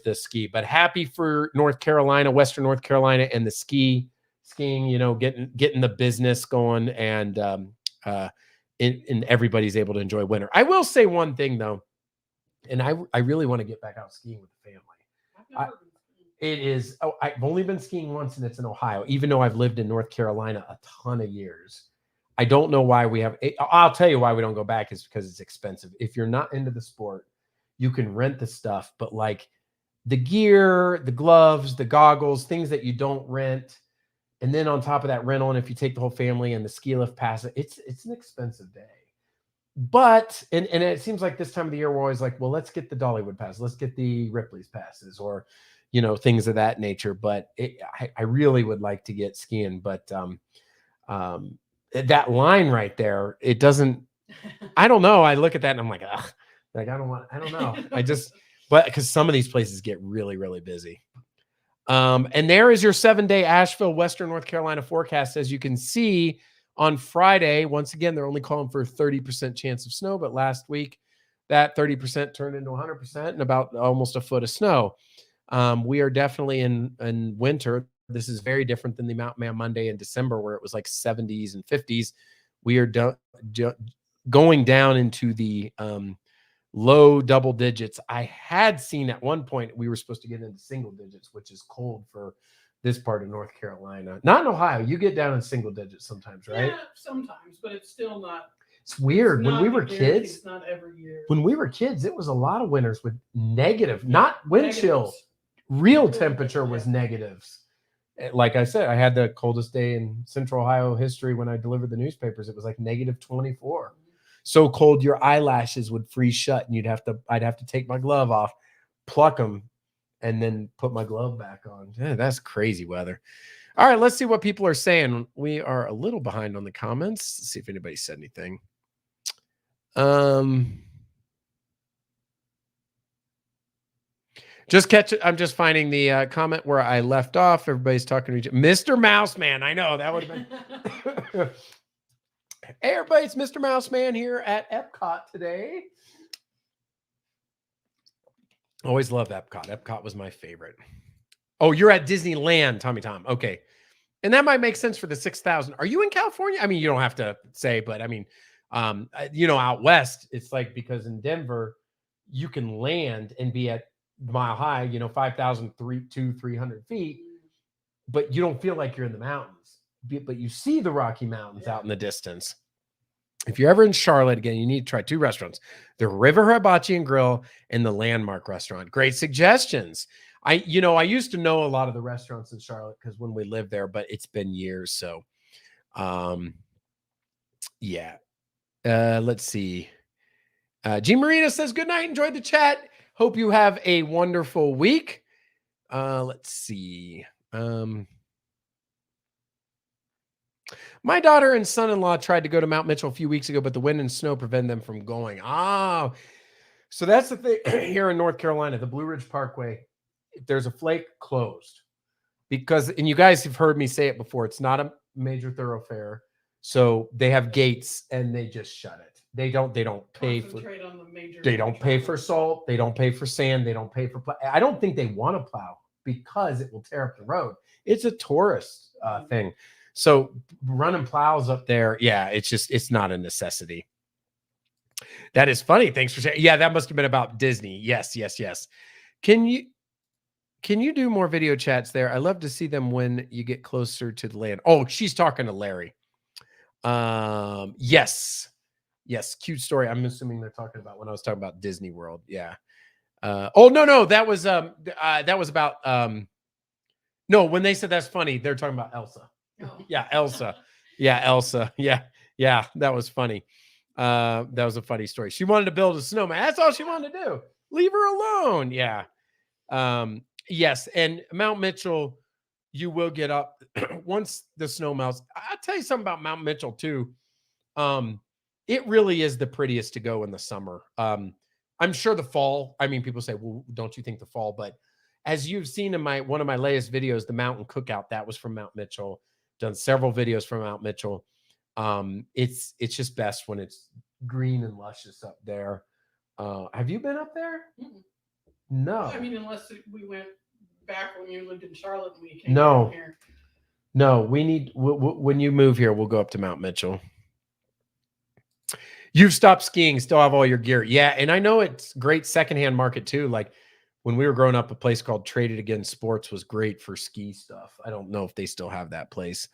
the ski. But happy for North Carolina, Western North Carolina, and the skiing, getting the business going, and everybody's able to enjoy winter. I will say one thing though, and I really want to get back out skiing with the family. I've only been skiing once, and it's in Ohio, even though I've lived in North Carolina a ton of years. I don't know why I'll tell you why we don't go back is because it's expensive. If you're not into the sport, you can rent the stuff, but like the gear, the gloves, the goggles, things that you don't rent. And then on top of that rental, and if you take the whole family and the ski lift pass, it's an expensive day. But, and it seems like this time of the year, we're always like, well, let's get the Dollywood pass. Let's get the Ripley's passes, or, things of that nature. But I really would like to get skiing, but that line right there, it doesn't, I don't know. I look at that and I'm like, ugh, like, I don't know. But because some of these places get really, really busy. And there is your 7-day Asheville, Western North Carolina forecast. As you can see on Friday, once again, they're only calling for a 30% chance of snow, but last week that 30% turned into 100% and about almost a foot of snow. We are definitely in winter. This is very different than the Mountain Man Monday in December, where it was like 70s and 50s. We are going down into the low double digits. I had seen at one point we were supposed to get into single digits, which is cold for this part of North Carolina. Not in Ohio. You get down in single digits sometimes, right? Yeah, sometimes, but it's still not. It's weird. When we were kids, it's not every year. When we were kids, it was a lot of winters with negative, not wind chill. Real temperature was negatives. Like I said, I had the coldest day in Central Ohio history when I delivered the newspapers. It was like negative 24. So cold your eyelashes would freeze shut, and I'd have to take my glove off, pluck them, and then put my glove back on. Yeah, that's crazy weather. All right, let's see what people are saying. We are a little behind on the comments. Let's see if anybody said anything. I'm just finding the comment where I left off. Everybody's talking to each other. Mr. Mouse Man. I know that would have been. Hey, everybody, it's Mr. Mouse Man here at Epcot today. Always love Epcot. Epcot was my favorite. Oh, you're at Disneyland, Tommy Tom. Okay. And that might make sense for the 6,000. Are you in California? I mean, you don't have to say, but I mean, out west, it's like, because in Denver, you can land and be at Mile High, 5,300 feet, but you don't feel like you're in the mountains. But you see the Rocky Mountains out in the distance. If you're ever in Charlotte again, you need to try 2 restaurants: the River Hibachi and Grill and the Landmark Restaurant. Great suggestions. I used to know a lot of the restaurants in Charlotte because when we lived there, but it's been years. So, yeah. Let's see. G Marina says, good night. Enjoyed the chat. Hope you have a wonderful week. Let's see. My daughter and son-in-law tried to go to Mount Mitchell a few weeks ago, but the wind and snow prevented them from going. Oh, so that's the thing here in North Carolina, the Blue Ridge Parkway. If there's a flake, closed. Because, and you guys have heard me say it before, it's not a major thoroughfare. So they have gates and they just shut it. They don't pay for salt. They don't pay for sand. They don't pay for plow. I don't think they want to plow because it will tear up the road. It's a tourist thing. So running plows up there, yeah, it's not a necessity. That is funny. Thanks for saying. Yeah, that must have been about Disney. Yes. Can you do more video chats there? I love to see them when you get closer to the land. Oh, she's talking to Larry. Yes, cute story. I'm assuming they're talking about when I was talking about Disney World. Yeah. No, that was about no, when they said that's funny, they're talking about Elsa. Oh. Yeah, Elsa. Yeah, Elsa. Yeah, that was funny. That was a funny story. She wanted to build a snowman. That's all she wanted to do. Leave her alone. Yeah. Yes, and Mount Mitchell, you will get up once the snow melts. I'll tell you something about Mount Mitchell too. It really is the prettiest to go in the summer. I'm sure the fall, I mean, people say, well, don't you think the fall? But as you've seen in one of my latest videos, the mountain cookout, that was from Mount Mitchell. Done several videos from Mount Mitchell. It's just best when it's green and luscious up there. Have you been up there? Mm-mm. No. I mean, unless we went back when you lived in Charlotte and we came down here. No, we need, when you move here, we'll go up to Mount Mitchell. You've stopped skiing, still have all your gear. Yeah, and I know it's great secondhand market too. Like when we were growing up, a place called Traded Against Sports was great for ski stuff. I don't know if they still have that place.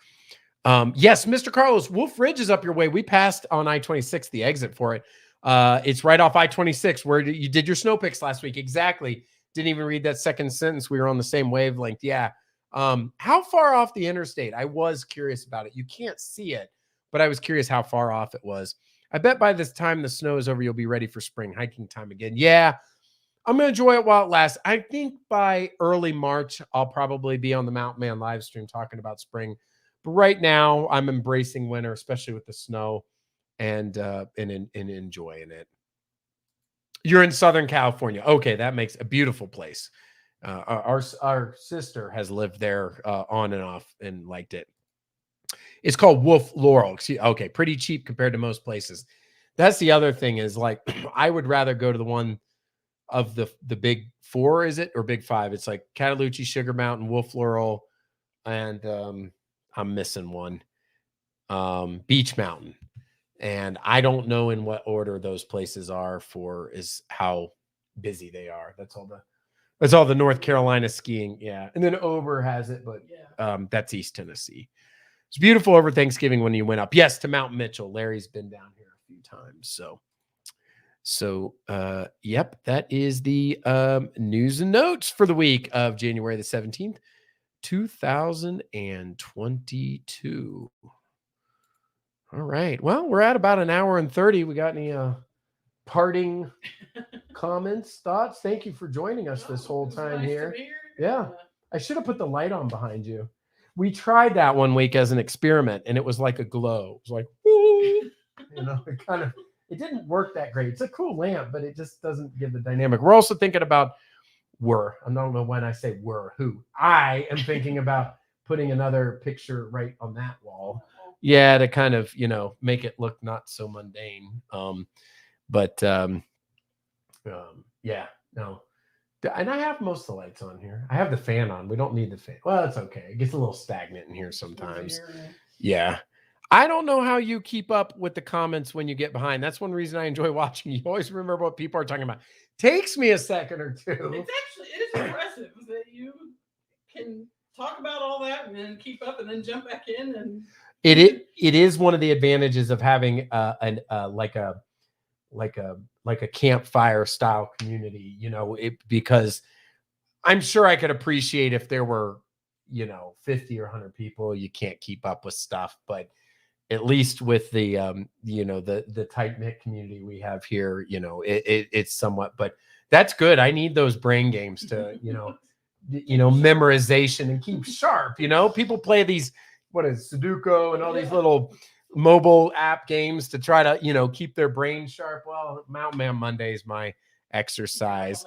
Yes, Mr. Carlos, Wolf Ridge is up your way. We passed on I-26, the exit for it. It's right off I-26 where you did your snow picks last week. Exactly. Didn't even read that second sentence. We were on the same wavelength. Yeah. How far off the interstate? I was curious about it. You can't see it, but I was curious how far off it was. I bet by this time the snow is over, you'll be ready for spring hiking time again. Yeah, I'm going to enjoy it while it lasts. I think by early March, I'll probably be on the Mountain Man live stream talking about spring. But right now, I'm embracing winter, especially with the snow, and enjoying it. You're in Southern California. Okay, that makes a beautiful place. Our sister has lived there on and off and liked it. It's called Wolf Laurel. Okay, pretty cheap compared to most places. That's the other thing is like I would rather go to the one of the big four, is it, or big five? It's like Cataloochee, Sugar Mountain, Wolf Laurel, and I'm missing one. Beach Mountain. And I don't know in what order those places are is how busy they are. That's all the North Carolina skiing. Yeah. And then Ober has it, but that's East Tennessee. It's beautiful over Thanksgiving when you went up. Yes, to Mount Mitchell. Larry's been down here a few times. So yep, that is the news and notes for the week of January the 17th, 2022. All right. Well, we're at about an hour and 30. We got any parting comments, thoughts? Thank you for joining us this whole time here. Yeah. I should have put the light on behind you. We tried that one week as an experiment, and it was like a glow. It was like, woo! It didn't work that great. It's a cool lamp, but it just doesn't give the dynamic. We're also thinking about I don't know when I say who. I am thinking about putting another picture right on that wall. Yeah, to kind of, make it look not so mundane. Yeah, no. And I have most of the lights on here. I have the fan on. We don't need the fan. Well, it's okay. It gets a little stagnant in here sometimes. Yeah. I don't know how you keep up with the comments when you get behind. That's one reason I enjoy watching. You always remember what people are talking about. Takes me a second or two. It is impressive that you can talk about all that and then keep up and then jump back in. And It is one of the advantages of having like a campfire style community, because I'm sure I could appreciate if there were, 50 or 100 people, you can't keep up with stuff, but at least with the the tight knit community we have here, it's somewhat, but that's good. I need those brain games to, memorization and keep sharp. People play these, what is Sudoku and all these little mobile app games to try to, keep their brain sharp. Well, Mountain Man Monday is my exercise.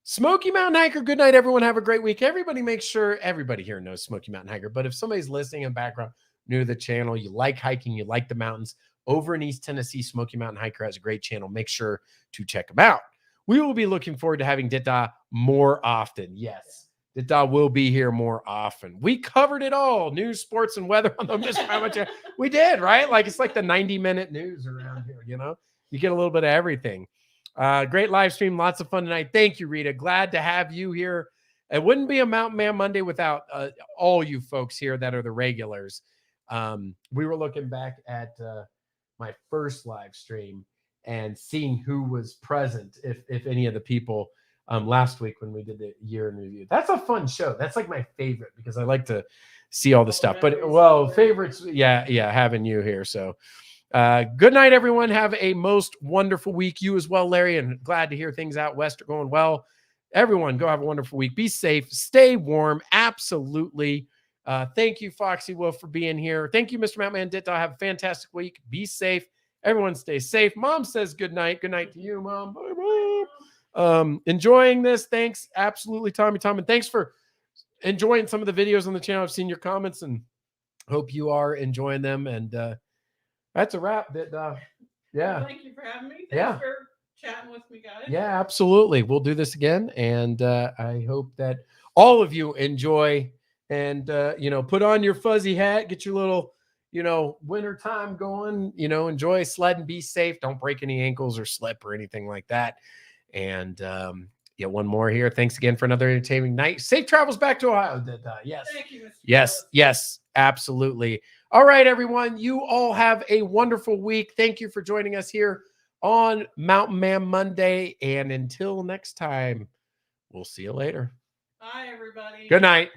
Smoky Mountain Hiker, good night, everyone. Have a great week. Make sure everybody here knows Smoky Mountain Hiker, but if somebody's listening in background, new to the channel, you like hiking, you like the mountains, over in East Tennessee, Smoky Mountain Hiker has a great channel. Make sure to check them out. We will be looking forward to having Ditda more often. Yes, Ditda will be here more often. We covered it all. News, sports, and weather on the Mr. How much we did, right? Like it's like the 90-minute news around here, You get a little bit of everything. Great live stream. Lots of fun tonight. Thank you, Rita. Glad to have you here. It wouldn't be a Mountain Man Monday without all you folks here that are the regulars. We were looking back at my first live stream and seeing who was present, if any of the people last week when we did the year in review. That's a fun show. That's like my favorite because I like to see all the stuff. But favorites, yeah, having you here. So good night, everyone. Have a most wonderful week. You as well, Larry, and glad to hear things out west are going well. Everyone, go have a wonderful week. Be safe. Stay warm. Absolutely. Thank you, Foxy Wolf, for being here. Thank you, Mr. Mountain Man Ditda. Have a fantastic week. Be safe. Everyone stay safe. Mom says good night. Good night to you, Mom. Bye, Mom. Enjoying this. Thanks. Absolutely, Tom. And thanks for enjoying some of the videos on the channel. I've seen your comments and hope you are enjoying them. And that's a wrap. Yeah. Well, thank you for having me. Thanks for chatting with me, guys. Yeah, absolutely. We'll do this again. And I hope that all of you enjoy and, put on your fuzzy hat, get your little, winter time going, enjoy sledding, be safe. Don't break any ankles or slip or anything like that. And one more here. Thanks again for another entertaining night. Safe travels back to Ohio. Yes. Thank you, Mr. Yes, absolutely. All right, everyone. You all have a wonderful week. Thank you for joining us here on Mountain Man Monday. And until next time, we'll see you later. Bye, everybody. Good night.